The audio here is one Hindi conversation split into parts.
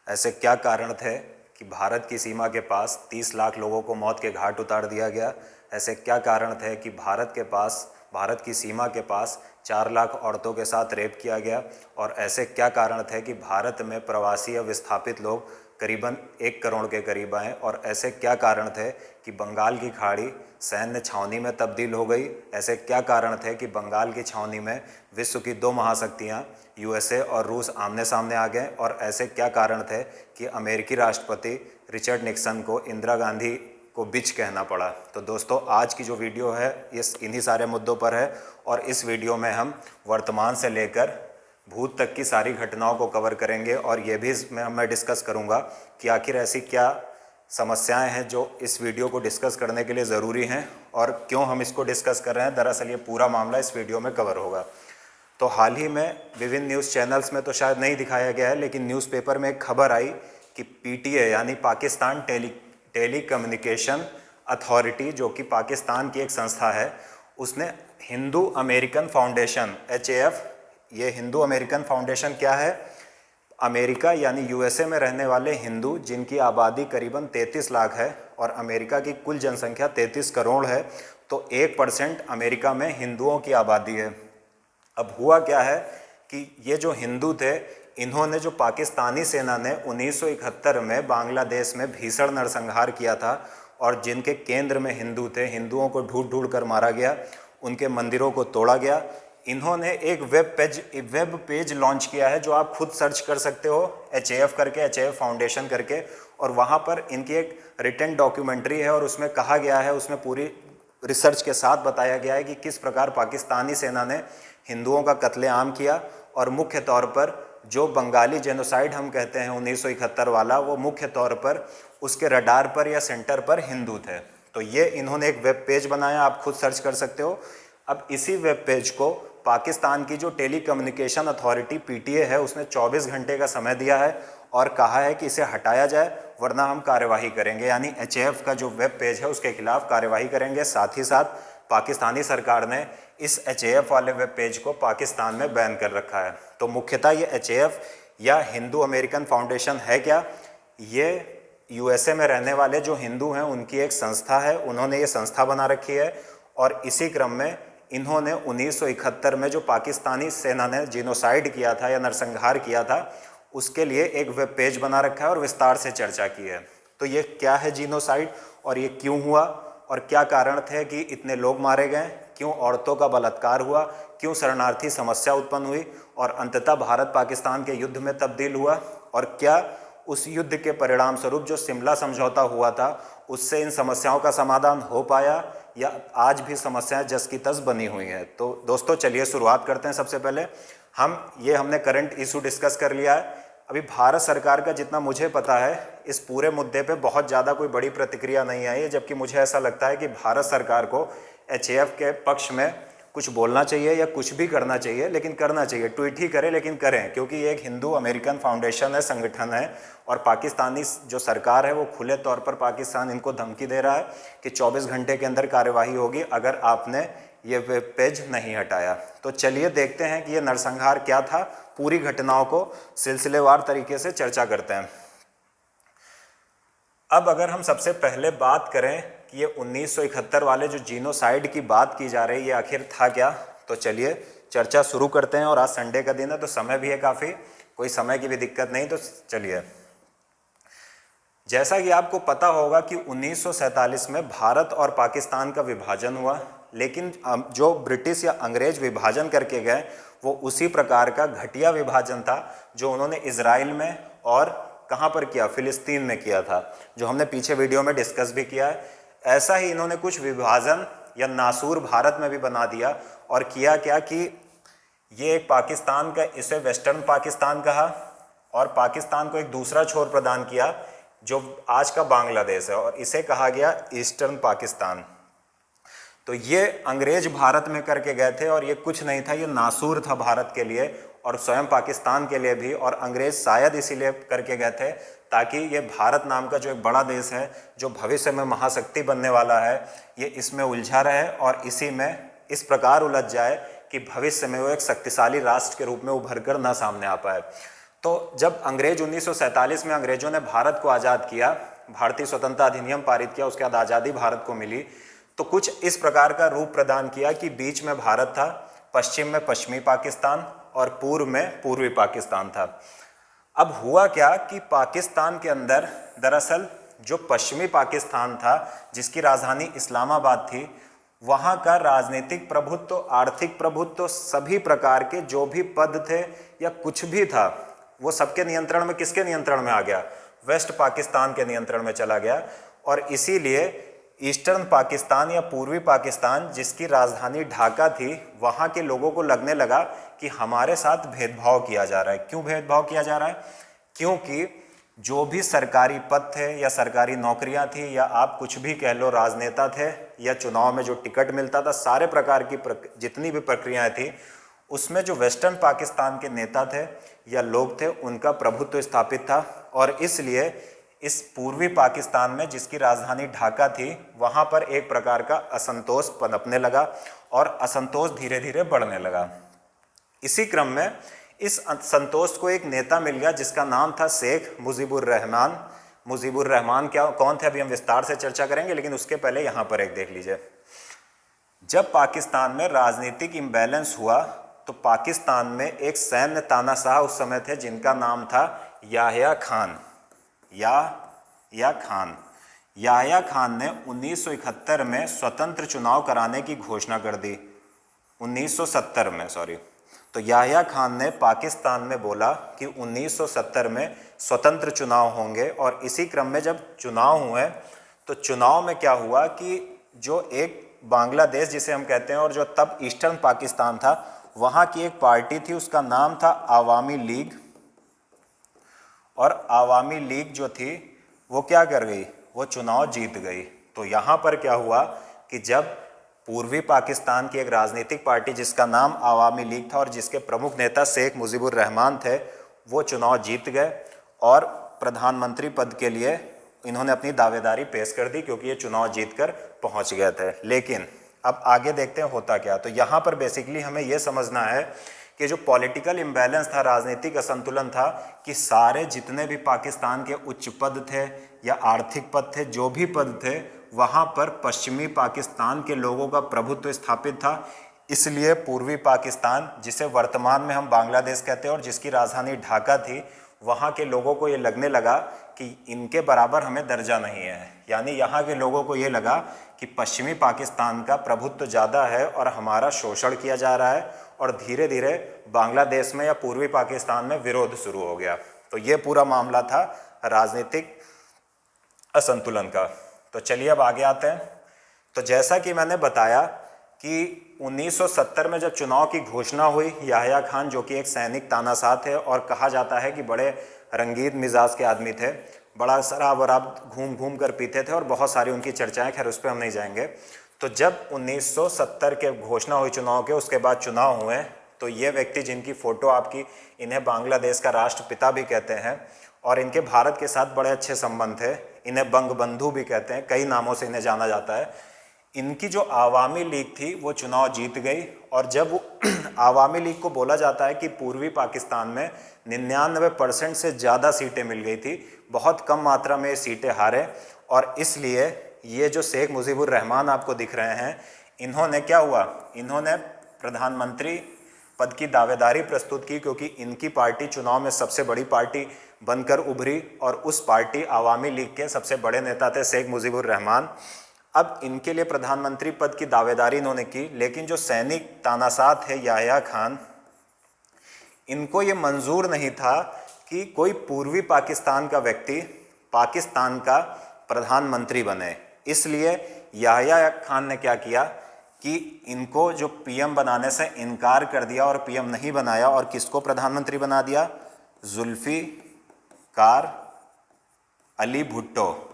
ऐसे क्या कारण थे कि भारत की सीमा के पास 30 लाख लोगों को मौत के घाट उतार दिया गया? ऐसे क्या कारण थे कि भारत की सीमा के पास 4 लाख औरतों के साथ रेप किया गया? और ऐसे क्या कारण थे कि भारत में प्रवासी या विस्थापित लोग करीबन 1 करोड़ के करीब आए? और ऐसे क्या कारण थे कि बंगाल की खाड़ी सैन्य छावनी में तब्दील हो गई? ऐसे क्या कारण थे कि बंगाल की छावनी में विश्व की 2 महाशक्तियां यूएसए और रूस आमने सामने आ गए? और ऐसे क्या कारण थे कि अमेरिकी राष्ट्रपति रिचर्ड निक्सन को इंदिरा गांधी को बिच कहना पड़ा? तो दोस्तों, आज की जो वीडियो है इस इन्हीं सारे मुद्दों पर है, और इस वीडियो में हम वर्तमान से लेकर भूत तक की सारी घटनाओं को कवर करेंगे। और ये भी मैं डिस्कस करूंगा कि आखिर ऐसी क्या समस्याएं हैं जो इस वीडियो को डिस्कस करने के लिए ज़रूरी हैं और क्यों हम इसको डिस्कस कर रहे हैं। दरअसल ये पूरा मामला इस वीडियो में कवर होगा। तो हाल ही में विभिन्न न्यूज़ चैनल्स में तो शायद नहीं दिखाया गया है, लेकिन न्यूज़पेपर में एक खबर आई कि पीटीए यानी पाकिस्तान टेली कम्युनिकेशन अथॉरिटी, जो कि पाकिस्तान की एक संस्था है, उसने हिंदू अमेरिकन फाउंडेशन HAF, ये हिंदू अमेरिकन फाउंडेशन क्या है? अमेरिका यानी यूएसए में रहने वाले हिंदू, जिनकी आबादी करीबन 33 लाख है और अमेरिका की कुल जनसंख्या 33 करोड़ है, तो 1% अमेरिका में हिंदुओं की आबादी है। अब हुआ क्या है कि ये जो हिंदू थे, इन्होंने जो पाकिस्तानी सेना ने 1971 में बांग्लादेश में भीषण नरसंहार किया था और जिनके केंद्र में हिंदू थे, हिंदुओं को ढूंढ ढूंढ कर मारा गया, उनके मंदिरों को तोड़ा गया। इन्होंने एक वेब पेज लॉन्च किया है, जो आप खुद सर्च कर सकते हो, HAF करके, HAF फाउंडेशन करके, और वहाँ पर इनकी एक रिटन डॉक्यूमेंट्री है और उसमें कहा गया है, उसमें पूरी रिसर्च के साथ बताया गया है कि किस प्रकार पाकिस्तानी सेना ने हिंदुओं का कत्लेआम किया। और मुख्य तौर पर जो बंगाली जेनोसाइड हम कहते हैं 1971 वाला, वो मुख्य तौर पर उसके रडार पर या सेंटर पर हिंदू थे। तो ये इन्होंने एक वेब पेज बनाया, आप खुद सर्च कर सकते हो। अब इसी वेब पेज को पाकिस्तान की जो टेली कम्युनिकेशन अथॉरिटी PTA है, उसने 24 घंटे का समय दिया है और कहा है कि इसे हटाया जाए, वरना हम कार्यवाही करेंगे। यानी HAF का जो वेब पेज है उसके खिलाफ कार्यवाही करेंगे। साथ ही साथ पाकिस्तानी सरकार ने इस HAF वाले वेब पेज को पाकिस्तान में बैन कर रखा है। तो मुख्यतः ये HAF या हिंदू अमेरिकन फाउंडेशन है क्या? ये यूएसए में रहने वाले जो हिंदू हैं उनकी एक संस्था है, उन्होंने ये संस्था बना रखी है। और इसी क्रम में इन्होंने 1971 में जो पाकिस्तानी सेना ने जिनोसाइड किया था या नरसंहार किया था, उसके लिए एक वेब पेज बना रखा है और विस्तार से चर्चा की है। तो ये क्या है जिनोसाइड, और ये क्यों हुआ, और क्या कारण थे कि इतने लोग मारे गए, क्यों औरतों का बलात्कार हुआ, क्यों शरणार्थी समस्या उत्पन्न हुई और अंततः भारत पाकिस्तान के युद्ध में तब्दील हुआ, और क्या उस युद्ध के परिणाम स्वरूप जो शिमला समझौता हुआ था उससे इन समस्याओं का समाधान हो पाया, या आज भी समस्याएं जस की तस बनी हुई हैं। तो दोस्तों, चलिए शुरुआत करते हैं। सबसे पहले हमने करंट इशू डिस्कस कर लिया है। अभी भारत सरकार का जितना मुझे पता है, इस पूरे मुद्दे पे बहुत ज़्यादा कोई बड़ी प्रतिक्रिया नहीं आई है, जबकि मुझे ऐसा लगता है कि भारत सरकार को HAF के पक्ष में कुछ बोलना चाहिए या कुछ भी करना चाहिए, लेकिन करना चाहिए। ट्वीट ही करें लेकिन करें, क्योंकि ये एक हिंदू अमेरिकन फाउंडेशन है, संगठन है, और पाकिस्तानी जो सरकार है वो खुले तौर पर पाकिस्तान इनको धमकी दे रहा है कि 24 घंटे के अंदर कार्यवाही होगी अगर आपने ये वेब पेज नहीं हटाया। तो चलिए देखते हैं कि ये नरसंहार क्या था, पूरी घटनाओं को सिलसिलेवार तरीके से चर्चा करते हैं। अब अगर हम सबसे पहले बात करें कि ये 1971 वाले जो जीनोसाइड की बात की जा रही है, ये आखिर था क्या, तो चलिए चर्चा शुरू करते हैं। और आज संडे का दिन है तो समय भी है काफ़ी, कोई समय की भी दिक्कत नहीं। तो चलिए, जैसा कि आपको पता होगा कि 1947 में भारत और पाकिस्तान का विभाजन हुआ, लेकिन जो ब्रिटिश या अंग्रेज विभाजन करके गए वो उसी प्रकार का घटिया विभाजन था जो उन्होंने इजराइल में और कहाँ पर किया, फिलिस्तीन में किया था, जो हमने पीछे वीडियो में डिस्कस भी किया है। ऐसा ही इन्होंने कुछ विभाजन या नासूर भारत में भी बना दिया, और किया क्या कि ये एक पाकिस्तान का, इसे वेस्टर्न पाकिस्तान कहा, और पाकिस्तान को एक दूसरा छोर प्रदान किया जो आज का बांग्लादेश है, और इसे कहा गया ईस्टर्न पाकिस्तान। तो ये अंग्रेज भारत में करके गए थे, और ये कुछ नहीं था, ये नासूर था भारत के लिए और स्वयं पाकिस्तान के लिए भी। और अंग्रेज शायद इसीलिए करके गए थे ताकि ये भारत नाम का जो एक बड़ा देश है, जो भविष्य में महाशक्ति बनने वाला है, ये इसमें उलझा रहे और इसी में इस प्रकार उलझ जाए कि भविष्य में वो एक शक्तिशाली राष्ट्र के रूप में उभर कर ना सामने आ पाए। तो जब अंग्रेज 1947 में अंग्रेजों ने भारत को आज़ाद किया, भारतीय स्वतंत्रता अधिनियम पारित किया, उसके बाद आज़ादी भारत को मिली, तो कुछ इस प्रकार का रूप प्रदान किया कि बीच में भारत था, पश्चिम में पश्चिमी पाकिस्तान और पूर्व में पूर्वी पाकिस्तान था। अब हुआ क्या कि पाकिस्तान के अंदर दरअसल जो पश्चिमी पाकिस्तान था, जिसकी राजधानी इस्लामाबाद थी, वहाँ का राजनीतिक प्रभुत्व, आर्थिक प्रभुत्व, सभी प्रकार के जो भी पद थे या कुछ भी था, वो सबके नियंत्रण में किसके नियंत्रण में आ गया? वेस्ट पाकिस्तान के नियंत्रण में चला गया। और इसीलिए ईस्टर्न पाकिस्तान या पूर्वी पाकिस्तान, जिसकी राजधानी ढाका थी, वहाँ के लोगों को लगने लगा कि हमारे साथ भेदभाव किया जा रहा है। क्यों भेदभाव किया जा रहा है? क्योंकि जो भी सरकारी पद थे या सरकारी नौकरियां थी या आप कुछ भी कह लो, राजनेता थे या चुनाव में जो टिकट मिलता था, सारे प्रकार की जितनी भी प्रक्रियाएं थी, उसमें जो वेस्टर्न पाकिस्तान के नेता थे या लोग थे, उनका प्रभुत्व स्थापित था। और इसलिए इस पूर्वी पाकिस्तान में, जिसकी राजधानी ढाका थी, वहाँ पर एक प्रकार का असंतोष पनपने लगा और असंतोष धीरे धीरे बढ़ने लगा। इसी क्रम में इस असंतोष को एक नेता मिल गया जिसका नाम था शेख मुजीबुर रहमान। मुजीबुर रहमान क्या कौन थे, अभी हम विस्तार से चर्चा करेंगे, लेकिन उसके पहले यहाँ पर एक देख लीजिए। जब पाकिस्तान में राजनीतिक इम्बैलेंस हुआ तो पाकिस्तान में एक सैन्य तानाशाह उस समय थे जिनका नाम था याह्या खान। याह्या खान ने 1971 में स्वतंत्र चुनाव कराने की घोषणा कर दी। 1970 में, सॉरी। तो याह्या खान ने पाकिस्तान में बोला कि 1970 में स्वतंत्र चुनाव होंगे। और इसी क्रम में जब चुनाव हुए तो चुनाव में क्या हुआ कि जो एक बांग्लादेश जिसे हम कहते हैं और जो तब ईस्टर्न पाकिस्तान था, वहाँ की एक पार्टी थी, उसका नाम था आवामी लीग। और आवामी लीग जो थी वो क्या कर गई, वो चुनाव जीत गई। तो यहाँ पर क्या हुआ कि जब पूर्वी पाकिस्तान की एक राजनीतिक पार्टी जिसका नाम आवामी लीग था और जिसके प्रमुख नेता शेख मुजीबुर रहमान थे, वो चुनाव जीत गए और प्रधानमंत्री पद के लिए इन्होंने अपनी दावेदारी पेश कर दी, क्योंकि ये चुनाव जीतकर पहुंच गए थे। लेकिन अब आगे देखते हैं होता क्या। तो यहाँ पर बेसिकली हमें ये समझना है कि जो पॉलिटिकल इम्बैलेंस था, राजनीतिक असंतुलन था, कि सारे जितने भी पाकिस्तान के उच्च पद थे या आर्थिक पद थे, जो भी पद थे, वहाँ पर पश्चिमी पाकिस्तान के लोगों का प्रभुत्व स्थापित था। इसलिए पूर्वी पाकिस्तान, जिसे वर्तमान में हम बांग्लादेश कहते हैं और जिसकी राजधानी ढाका थी, वहाँ के लोगों को ये लगने लगा कि इनके बराबर हमें दर्जा नहीं है। यानी यहाँ के लोगों को ये लगा कि पश्चिमी पाकिस्तान का प्रभुत्व ज़्यादा है और हमारा शोषण किया जा रहा है। और धीरे धीरे बांग्लादेश में या पूर्वी पाकिस्तान में विरोध शुरू हो गया। तो ये पूरा मामला था राजनीतिक असंतुलन का। तो चलिए अब आगे आते हैं। तो जैसा कि मैंने बताया कि 1970 में जब चुनाव की घोषणा हुई, याह्या खान जो कि एक सैनिक तानाशाह थे और कहा जाता है कि बड़े रंगीन मिजाज के आदमी थे, बड़ा शराब वराब घूम घूम कर पीते थे और बहुत सारी उनकी चर्चाएं, खैर उस पर हम नहीं जाएंगे। तो जब 1970 के घोषणा हुई चुनाव के, उसके बाद चुनाव हुए, तो ये व्यक्ति जिनकी फ़ोटो आपकी, इन्हें बांग्लादेश का राष्ट्रपिता भी कहते हैं और इनके भारत के साथ बड़े अच्छे संबंध थे। इन्हें बंगबंधु भी कहते हैं, कई नामों से इन्हें जाना जाता है। इनकी जो आवामी लीग थी वो चुनाव जीत गई। और जब आवामी लीग को बोला जाता है कि पूर्वी पाकिस्तान में 99% से ज़्यादा सीटें मिल गई थी, बहुत कम मात्रा में सीटें हारे। और इसलिए ये जो शेख मुजीबुर रहमान आपको दिख रहे हैं, इन्होंने क्या हुआ, इन्होंने प्रधानमंत्री पद की दावेदारी प्रस्तुत की, क्योंकि इनकी पार्टी चुनाव में सबसे बड़ी पार्टी बनकर उभरी और उस पार्टी आवामी लीग के सबसे बड़े नेता थे शेख मुजीबुर रहमान। अब इनके लिए प्रधानमंत्री पद की दावेदारी इन्होंने की, लेकिन जो सैनिक तानाशाह थे याह्या खान, इनको ये मंजूर नहीं था कि कोई पूर्वी पाकिस्तान का व्यक्ति पाकिस्तान का प्रधानमंत्री बने। इसलिए याह्या खान ने क्या किया कि इनको जो पीएम बनाने से इनकार कर दिया और पीएम नहीं बनाया, और किसको प्रधानमंत्री बना दिया, जुल्फिकार अली भुट्टो।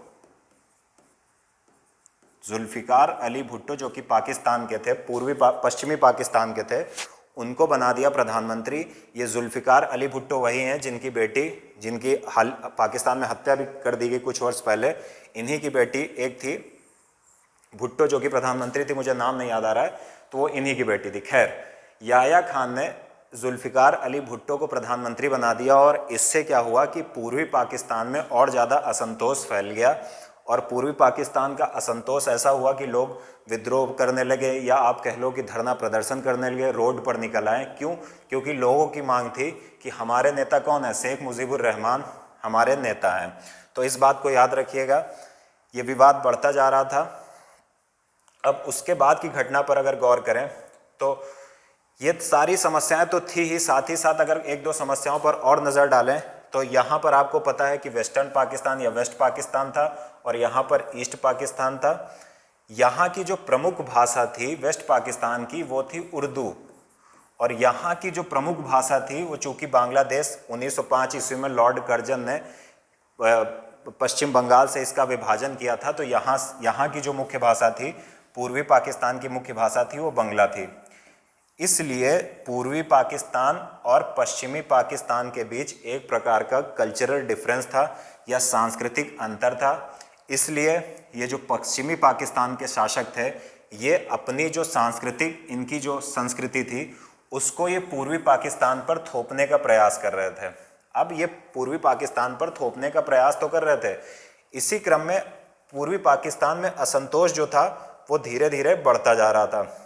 जुल्फिकार अली भुट्टो जो कि पाकिस्तान के थे, पश्चिमी पाकिस्तान के थे, उनको बना दिया प्रधानमंत्री। ये जुल्फिकार अली भुट्टो वही हैं जिनकी बेटी, जिनकी पाकिस्तान में हत्या भी कर दी गई कुछ वर्ष पहले, इन्हीं की बेटी एक थी भुट्टो जो कि प्रधानमंत्री थी, मुझे नाम नहीं याद आ रहा है, तो वो इन्हीं की बेटी थी। खैर, याह्या खान ने जुल्फ़िकार अली भुट्टो को प्रधानमंत्री बना दिया और इससे क्या हुआ कि पूर्वी पाकिस्तान में और ज़्यादा असंतोष फैल गया और पूर्वी पाकिस्तान का असंतोष ऐसा हुआ कि लोग विद्रोह करने लगे या आप कह लो कि धरना प्रदर्शन करने लगे, रोड पर निकल आए। क्यों? क्योंकि लोगों की मांग थी कि हमारे नेता कौन है, शेख मुजीबुर रहमान हमारे नेता हैं। तो इस बात को याद रखिएगा। ये विवाद बढ़ता जा रहा था। अब उसके बाद की घटना पर अगर गौर करें तो ये सारी समस्याएं तो थी ही, साथ ही साथ अगर एक दो समस्याओं पर और नज़र डालें तो यहाँ पर आपको पता है कि वेस्टर्न पाकिस्तान या वेस्ट पाकिस्तान था और यहाँ पर ईस्ट पाकिस्तान था। यहाँ की जो प्रमुख भाषा थी वेस्ट पाकिस्तान की वो थी उर्दू और यहाँ की जो प्रमुख भाषा थी वो चूँकि बांग्लादेश 1905 ईस्वी में लॉर्ड कर्जन ने पश्चिम बंगाल से इसका विभाजन किया था, तो यहाँ की जो मुख्य भाषा थी, पूर्वी पाकिस्तान की मुख्य भाषा थी वो बंगला थी। इसलिए पूर्वी पाकिस्तान और पश्चिमी पाकिस्तान के बीच एक प्रकार का कल्चरल डिफरेंस था या सांस्कृतिक अंतर था। इसलिए ये जो पश्चिमी पाकिस्तान के शासक थे ये अपनी जो सांस्कृतिक इनकी जो संस्कृति थी उसको ये पूर्वी पाकिस्तान पर थोपने का प्रयास कर रहे थे। अब ये पूर्वी पाकिस्तान पर थोपने का प्रयास तो कर रहे थे, इसी क्रम में पूर्वी पाकिस्तान में असंतोष जो था वो धीरे धीरे बढ़ता जा रहा था।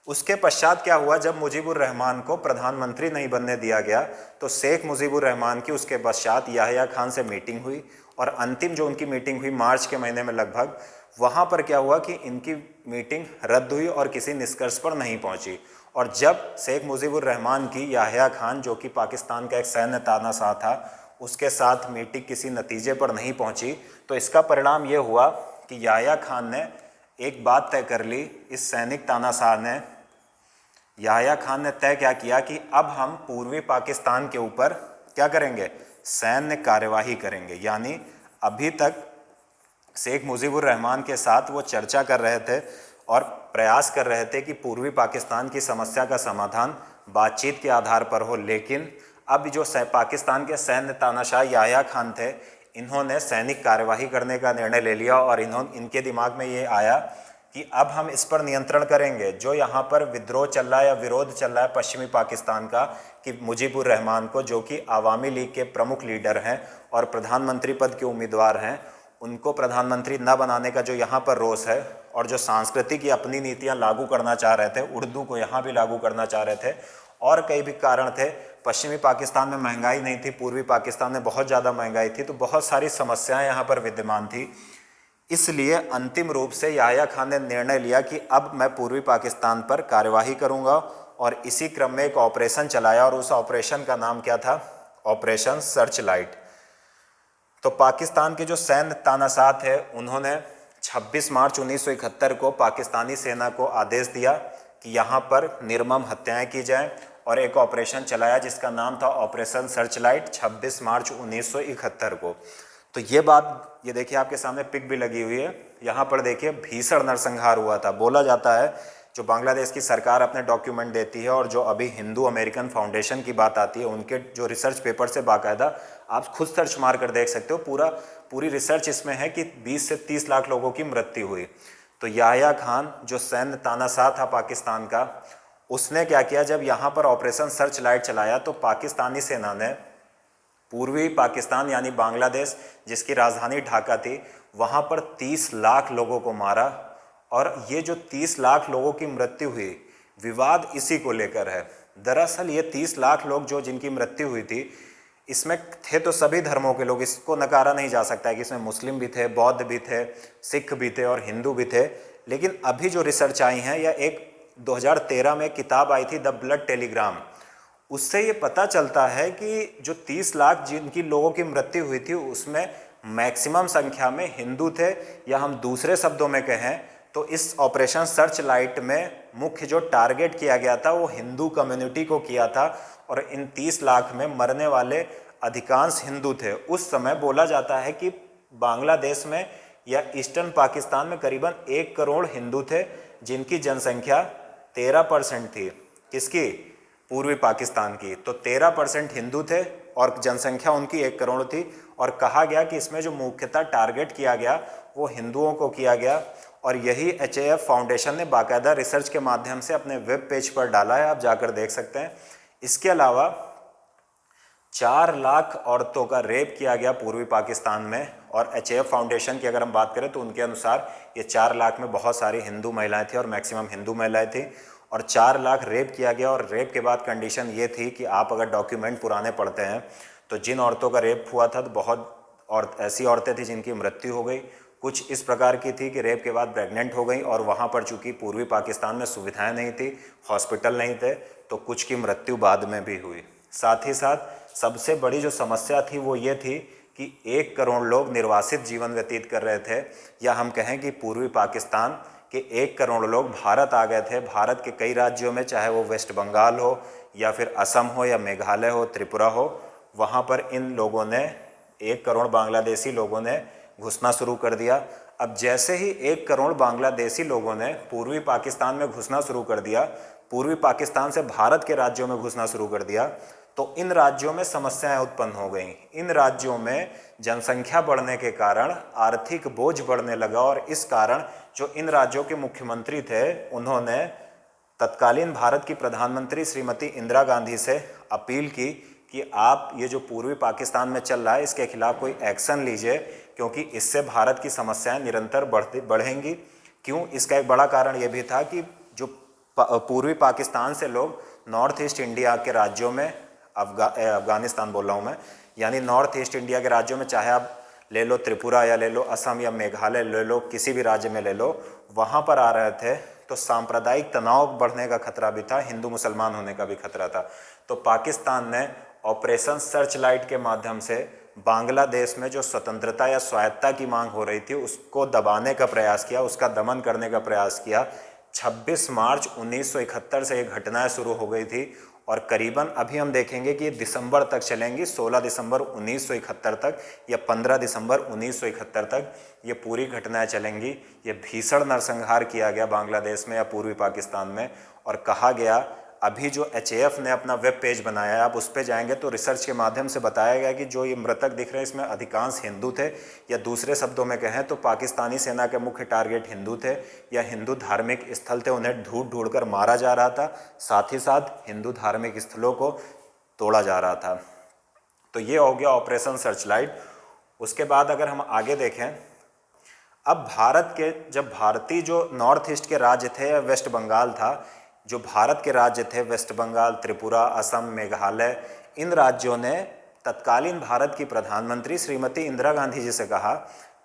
उसके पश्चात क्या हुआ, जब मुजीबुर रहमान को प्रधानमंत्री नहीं बनने दिया गया तो शेख मुजीबुर रहमान की उसके पश्चात याहिया खान से मीटिंग हुई और अंतिम जो उनकी मीटिंग हुई मार्च के महीने में लगभग, वहाँ पर क्या हुआ कि इनकी मीटिंग रद्द हुई और किसी निष्कर्ष पर नहीं पहुँची। और जब शेख मुजीबुर रहमान की याहिया खान जो कि पाकिस्तान का एक सैन्य तानाशाह था उसके साथ मीटिंग किसी नतीजे पर नहीं पहुँची, तो इसका परिणाम ये हुआ कि याहिया खान ने एक बात तय कर ली। इस सैनिक तानाशाह ने, याहिया खान ने तय क्या किया कि अब हम पूर्वी पाकिस्तान के ऊपर क्या करेंगे, सैन्य कार्यवाही करेंगे। यानी अभी तक शेख मुजीबुर रहमान के साथ वो चर्चा कर रहे थे और प्रयास कर रहे थे कि पूर्वी पाकिस्तान की समस्या का समाधान बातचीत के आधार पर हो, लेकिन अब जो पाकिस्तान के सैन्य तानाशाह याहिया खान थे इन्होंने सैनिक कार्यवाही करने का निर्णय ले लिया और इनके दिमाग में ये आया कि अब हम इस पर नियंत्रण करेंगे। जो यहाँ पर विद्रोह चल रहा है या विरोध चल रहा है पश्चिमी पाकिस्तान का कि मुजीबुर रहमान को, जो कि आवामी लीग के प्रमुख लीडर हैं और प्रधानमंत्री पद के उम्मीदवार हैं, उनको प्रधानमंत्री न बनाने का जो यहाँ पर रोष है और जो सांस्कृतिक की अपनी नीतियाँ लागू करना चाह रहे थे, उर्दू को यहाँ भी लागू करना चाह रहे थे और कई भी कारण थे। पश्चिमी पाकिस्तान में महंगाई नहीं थी, पूर्वी पाकिस्तान में बहुत ज़्यादा महंगाई थी, तो बहुत सारी समस्याएं यहाँ पर विद्यमान थी। इसलिए अंतिम रूप से याहिया खान ने निर्णय लिया कि अब मैं पूर्वी पाकिस्तान पर कार्यवाही करूँगा और इसी क्रम में एक ऑपरेशन चलाया और उस ऑपरेशन का नाम क्या था, ऑपरेशन सर्च लाइट। तो पाकिस्तान के जो सैन्य तानाशाह थे उन्होंने 26 मार्च 1971 को पाकिस्तानी सेना को आदेश दिया कि यहाँ पर निर्मम हत्याएं की जाएं और एक ऑपरेशन चलाया जिसका नाम था ऑपरेशन सर्च लाइट 26 मार्च 1971 को। तो ये बात, ये देखिए आपके सामने पिक भी लगी हुई है, यहाँ पर देखिए भीषण नरसंहार हुआ था। बोला जाता है, जो बांग्लादेश की सरकार अपने डॉक्यूमेंट देती है और जो अभी हिंदू अमेरिकन फाउंडेशन की बात आती है उनके जो रिसर्च पेपर से बाकायदा आप खुद सर्च मार कर देख सकते हो, पूरी रिसर्च इसमें है कि 20 से 30 लाख लोगों की मृत्यु हुई। तो याहिया खान जो सैन्य तानाशाह था पाकिस्तान का, उसने क्या किया, जब यहाँ पर ऑपरेशन सर्च लाइट चलाया तो पाकिस्तानी सेना ने पूर्वी पाकिस्तान यानी बांग्लादेश जिसकी राजधानी ढाका थी वहाँ पर 30 लाख लोगों को मारा। और ये जो 30 लाख लोगों की मृत्यु हुई, विवाद इसी को लेकर है। दरअसल ये 30 लाख लोग जो जिनकी मृत्यु हुई थी, इसमें थे तो सभी धर्मों के लोग, इसको नकारा नहीं जा सकता है कि इसमें मुस्लिम भी थे, बौद्ध भी थे, सिख भी थे और हिंदू भी थे। लेकिन अभी जो रिसर्च आई हैं, या एक 2013 में किताब आई थी द ब्लड टेलीग्राम, उससे ये पता चलता है कि जो 30 लाख जिनकी लोगों की मृत्यु हुई थी उसमें मैक्सिमम संख्या में हिंदू थे, या हम दूसरे शब्दों में कहें तो इस ऑपरेशन सर्च लाइट में मुख्य जो टारगेट किया गया था वो हिंदू कम्युनिटी को किया था और इन 30 लाख में मरने वाले अधिकांश हिंदू थे। उस समय बोला जाता है कि बांग्लादेश में या ईस्टर्न पाकिस्तान में करीबन 1 करोड़ हिंदू थे जिनकी जनसंख्या 13% थी। किसकी? पूर्वी पाकिस्तान की। तो 13% हिंदू थे और जनसंख्या उनकी 1 करोड़ थी। और कहा गया कि इसमें जो मुख्यतः टारगेट किया गया वो हिंदुओं को किया गया। और यही HAF फाउंडेशन ने बाकायदा रिसर्च के माध्यम से अपने वेब पेज पर डाला है, आप जाकर देख सकते हैं। इसके अलावा 4 लाख औरतों का रेप किया गया पूर्वी पाकिस्तान में, और एचएएफ फाउंडेशन की अगर हम बात करें तो उनके अनुसार ये 4 लाख में बहुत सारी हिंदू महिलाएं थी और मैक्सिमम हिंदू महिलाएं थी, और 4 लाख रेप किया गया। और रेप के बाद कंडीशन ये थी कि आप अगर डॉक्यूमेंट पुराने पढ़ते हैं तो जिन औरतों का रेप हुआ था तो बहुत ऐसी औरतें थी जिनकी मृत्यु हो गई, कुछ इस प्रकार की थी कि रेप के बाद प्रेग्नेंट हो गई, और वहाँ पर चूँकि पूर्वी पाकिस्तान में सुविधाएं नहीं थी, हॉस्पिटल नहीं थे, तो कुछ की मृत्यु बाद में भी हुई। साथ ही साथ सबसे बड़ी जो समस्या थी वो ये थी कि 1 करोड़ लोग निर्वासित जीवन व्यतीत कर रहे थे, या हम कहें कि पूर्वी पाकिस्तान के 1 करोड़ लोग भारत आ गए थे। भारत के कई राज्यों में, चाहे वो वेस्ट बंगाल हो या फिर असम हो या मेघालय हो, त्रिपुरा हो, वहाँ पर इन लोगों ने 1 करोड़ बांग्लादेशी लोगों ने घुसना शुरू कर दिया। अब जैसे ही 1 करोड़ बांग्लादेशी लोगों ने पूर्वी पाकिस्तान में घुसना शुरू कर दिया, पूर्वी पाकिस्तान से भारत के राज्यों में घुसना शुरू कर दिया, तो इन राज्यों में समस्याएं उत्पन्न हो गईं। इन राज्यों में जनसंख्या बढ़ने के कारण आर्थिक बोझ बढ़ने लगा, और इस कारण जो इन राज्यों के मुख्यमंत्री थे उन्होंने तत्कालीन भारत की प्रधानमंत्री श्रीमती इंदिरा गांधी से अपील की कि आप ये जो पूर्वी पाकिस्तान में चल रहा है इसके खिलाफ कोई एक्शन लीजिए, क्योंकि इससे भारत की समस्याएं निरंतर बढ़ेंगी। क्यों? इसका एक बड़ा कारण ये भी था कि जो पूर्वी पाकिस्तान से लोग नॉर्थ ईस्ट इंडिया के राज्यों में, अफगानिस्तान बोल रहा हूँ मैं, यानी नॉर्थ ईस्ट इंडिया के राज्यों में, चाहे आप ले लो त्रिपुरा या ले लो असम या मेघालय ले लो, किसी भी राज्य में ले लो, वहाँ पर आ रहे थे, तो सांप्रदायिक तनाव बढ़ने का खतरा भी था, हिंदू मुसलमान होने का भी खतरा था। तो पाकिस्तान ने ऑपरेशन सर्च लाइट के माध्यम से बांग्लादेश में जो स्वतंत्रता या स्वायत्ता की मांग हो रही थी उसको दबाने का प्रयास किया, उसका दमन करने का प्रयास किया। 26 मार्च 1971 से ये घटनाएं शुरू हो गई थी, और करीबन अभी हम देखेंगे कि ये दिसंबर तक चलेंगी, 16 दिसंबर 1971 तक या 15 दिसंबर 1971 तक ये पूरी घटनाएं चलेंगी। ये भीषण नरसंहार किया गया बांग्लादेश में या पूर्वी पाकिस्तान में, और कहा गया, अभी जो एचएएफ ने अपना वेब पेज बनाया है, आप उस पे जाएंगे तो रिसर्च के माध्यम से बताया गया कि जो ये मृतक दिख रहे हैं इसमें अधिकांश हिंदू थे, या दूसरे शब्दों में कहें तो पाकिस्तानी सेना के मुख्य टारगेट हिंदू थे या हिंदू धार्मिक स्थल थे, उन्हें ढूंढ ढूंढ कर मारा जा रहा था, साथ ही साथ हिंदू धार्मिक स्थलों को तोड़ा जा रहा था। तो ये हो गया ऑपरेशन सर्चलाइट। उसके बाद अगर हम आगे देखें, अब भारत के, जब भारतीय जो नॉर्थ ईस्ट के राज्य थे या वेस्ट बंगाल था, जो भारत के राज्य थे वेस्ट बंगाल, त्रिपुरा, असम, मेघालय, इन राज्यों ने तत्कालीन भारत की प्रधानमंत्री श्रीमती इंदिरा गांधी जी से कहा,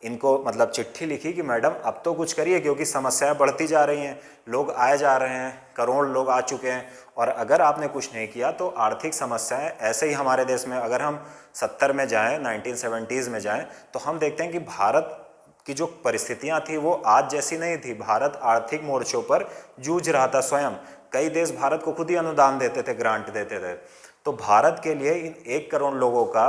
इनको मतलब चिट्ठी लिखी कि मैडम अब तो कुछ करिए, क्योंकि समस्याएं बढ़ती जा रही हैं, लोग आए जा रहे हैं, करोड़ लोग आ चुके हैं, और अगर आपने कुछ नहीं किया तो आर्थिक समस्याएं ऐसे ही हमारे देश में, अगर हम 70 में जाएं, 1970s में जाएं, तो हम देखते हैं कि भारत की जो परिस्थितियां थी वो आज जैसी नहीं थी। भारत आर्थिक मोर्चों पर जूझ रहा था स्वयं, कई देश भारत को खुद ही अनुदान देते थे, ग्रांट देते थे। तो भारत के लिए इन 1 करोड़ लोगों का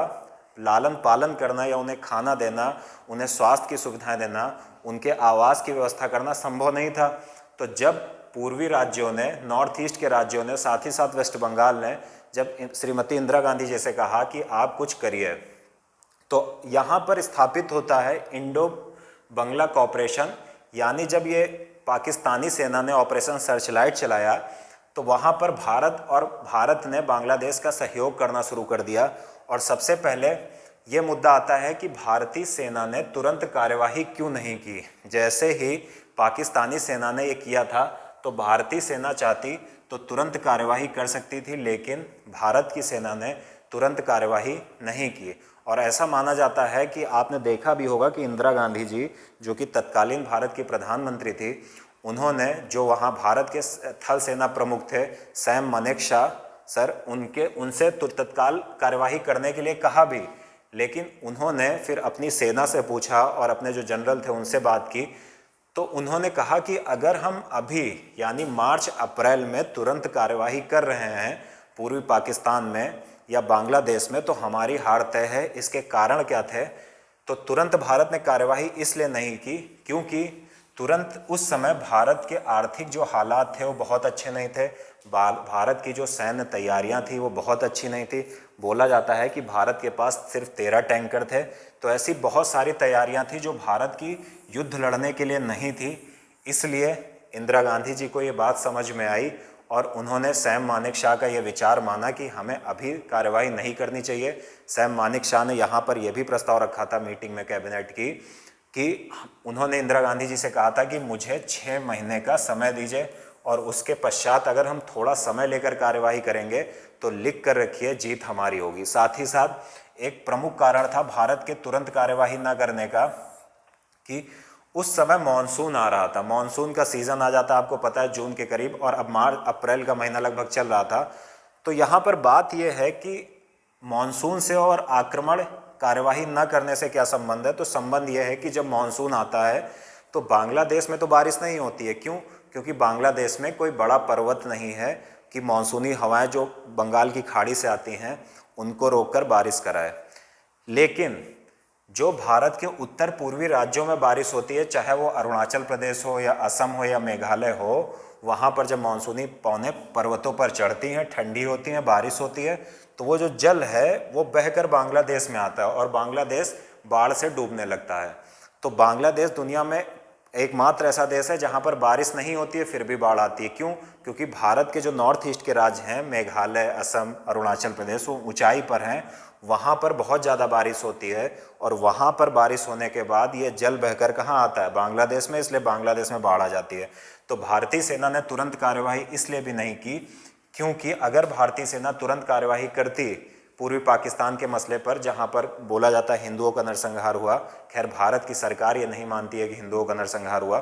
लालन पालन करना या उन्हें खाना देना, उन्हें स्वास्थ्य की सुविधाएं देना, उनके आवास की व्यवस्था करना संभव नहीं था। तो जब पूर्वी राज्यों ने, नॉर्थ ईस्ट के राज्यों ने, साथ ही साथ वेस्ट बंगाल ने, जब श्रीमती इंदिरा गांधी जी से कहा कि आप कुछ करिए, तो यहाँ पर स्थापित होता है इंडो बंगला कॉपरेशन। यानी जब ये पाकिस्तानी सेना ने ऑपरेशन सर्चलाइट चलाया तो वहाँ पर भारत ने बांग्लादेश का सहयोग करना शुरू कर दिया। और सबसे पहले ये मुद्दा आता है कि भारतीय सेना ने तुरंत कार्यवाही क्यों नहीं की। जैसे ही पाकिस्तानी सेना ने ये किया था तो भारतीय सेना चाहती तो तुरंत कार्यवाही कर सकती थी, लेकिन भारत की सेना ने तुरंत कार्यवाही नहीं की। और ऐसा माना जाता है कि आपने देखा भी होगा कि इंदिरा गांधी जी, जो कि तत्कालीन भारत की प्रधानमंत्री थी, उन्होंने जो वहाँ भारत के थल सेना प्रमुख थे सैम मानेकशॉ सर, उनसे तत्काल कार्यवाही करने के लिए कहा भी, लेकिन उन्होंने फिर अपनी सेना से पूछा और अपने जो जनरल थे उनसे बात की, तो उन्होंने कहा कि अगर हम अभी यानी मार्च अप्रैल में तुरंत कार्यवाही कर रहे हैं पूर्वी पाकिस्तान में या बांग्लादेश में तो हमारी हार तय है। इसके कारण क्या थे? तो तुरंत भारत ने कार्यवाही इसलिए नहीं की क्योंकि तुरंत उस समय भारत के आर्थिक जो हालात थे वो बहुत अच्छे नहीं थे। भारत की जो सैन्य तैयारियां थी वो बहुत अच्छी नहीं थी। बोला जाता है कि भारत के पास सिर्फ 13 टैंकर थे। तो ऐसी बहुत सारी तैयारियां थी जो भारत की युद्ध लड़ने के लिए नहीं थी। इसलिए इंदिरा गांधी जी को ये बात समझ में आई और उन्होंने सैम मानेकशॉ का ये विचार माना कि हमें अभी कार्रवाई नहीं करनी चाहिए। सैम मानेकशॉ ने यहाँ पर यह भी प्रस्ताव रखा था मीटिंग में कैबिनेट की कि उन्होंने इंदिरा गांधी जी से कहा था कि मुझे 6 महीने का समय दीजिए और उसके पश्चात अगर हम थोड़ा समय लेकर कार्यवाही करेंगे तो लिख कर रखिए जीत हमारी होगी। साथ ही साथ एक प्रमुख कारण था भारत के तुरंत कार्यवाही न करने का कि उस समय मानसून आ रहा था, मानसून का सीज़न आ जाता आपको पता है जून के करीब, और अब मार्च अप्रैल का महीना लगभग चल रहा था। तो यहाँ पर बात यह है कि मानसून से और आक्रमण कार्यवाही न करने से क्या संबंध है? तो संबंध यह है कि जब मानसून आता है तो बांग्लादेश में तो बारिश नहीं होती है। क्यों? क्योंकि बांग्लादेश में कोई बड़ा पर्वत नहीं है कि मानसूनी हवाएं जो बंगाल की खाड़ी से आती हैं उनको रोककर बारिश कराए। लेकिन जो भारत के उत्तर पूर्वी राज्यों में बारिश होती है, चाहे वो अरुणाचल प्रदेश हो या असम हो या मेघालय हो, वहाँ पर जब मानसूनी पवनें पर्वतों पर चढ़ती हैं, ठंडी होती हैं, बारिश होती है, तो वो जो जल है वो बहकर बांग्लादेश में आता है और बांग्लादेश बाढ़ से डूबने लगता है। तो बांग्लादेश दुनिया में एकमात्र ऐसा देश है जहाँ पर बारिश नहीं होती है फिर भी बाढ़ आती है। क्यों? क्योंकि भारत के जो नॉर्थ ईस्ट के राज्य हैं, मेघालय, असम, अरुणाचल प्रदेश, वो ऊंचाई पर हैं, वहाँ पर बहुत ज़्यादा बारिश होती है और वहाँ पर बारिश होने के बाद ये जल बहकर कहाँ आता है? बांग्लादेश में, इसलिए बांग्लादेश में बाढ़ आ जाती है। तो भारतीय सेना ने तुरंत कार्यवाही इसलिए भी नहीं की क्योंकि अगर भारतीय सेना तुरंत कार्यवाही करती पूर्वी पाकिस्तान के मसले पर, जहाँ पर बोला जाता है हिंदुओं का नरसंहार हुआ, खैर भारत की सरकार ये नहीं मानती है कि हिंदुओं का नरसंहार हुआ,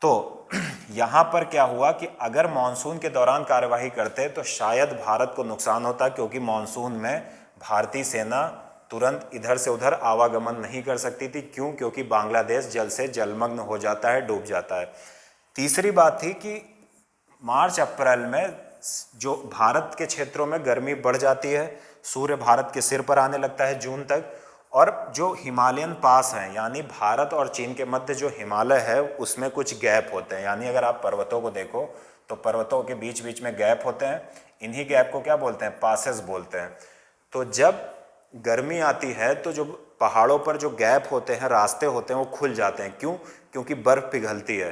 तो यहाँ पर क्या हुआ कि अगर मानसून के दौरान कार्यवाही करते तो शायद भारत को नुकसान होता, क्योंकि मानसून में भारतीय सेना तुरंत इधर से उधर आवागमन नहीं कर सकती थी। क्यों? क्योंकि बांग्लादेश जल से जलमग्न हो जाता है, डूब जाता है। तीसरी बात थी कि मार्च अप्रैल में जो भारत के क्षेत्रों में गर्मी बढ़ जाती है, सूर्य भारत के सिर पर आने लगता है जून तक, और जो हिमालयन पास हैं यानी भारत और चीन के मध्य जो हिमालय है उसमें कुछ गैप होते हैं। यानी अगर आप पर्वतों को देखो तो पर्वतों के बीच बीच में गैप होते हैं, इन्हीं गैप को क्या बोलते हैं? पासेस बोलते हैं। तो जब गर्मी आती है तो जो पहाड़ों पर जो गैप होते हैं, रास्ते होते हैं, वो खुल जाते हैं। क्यों? क्योंकि बर्फ़ पिघलती है।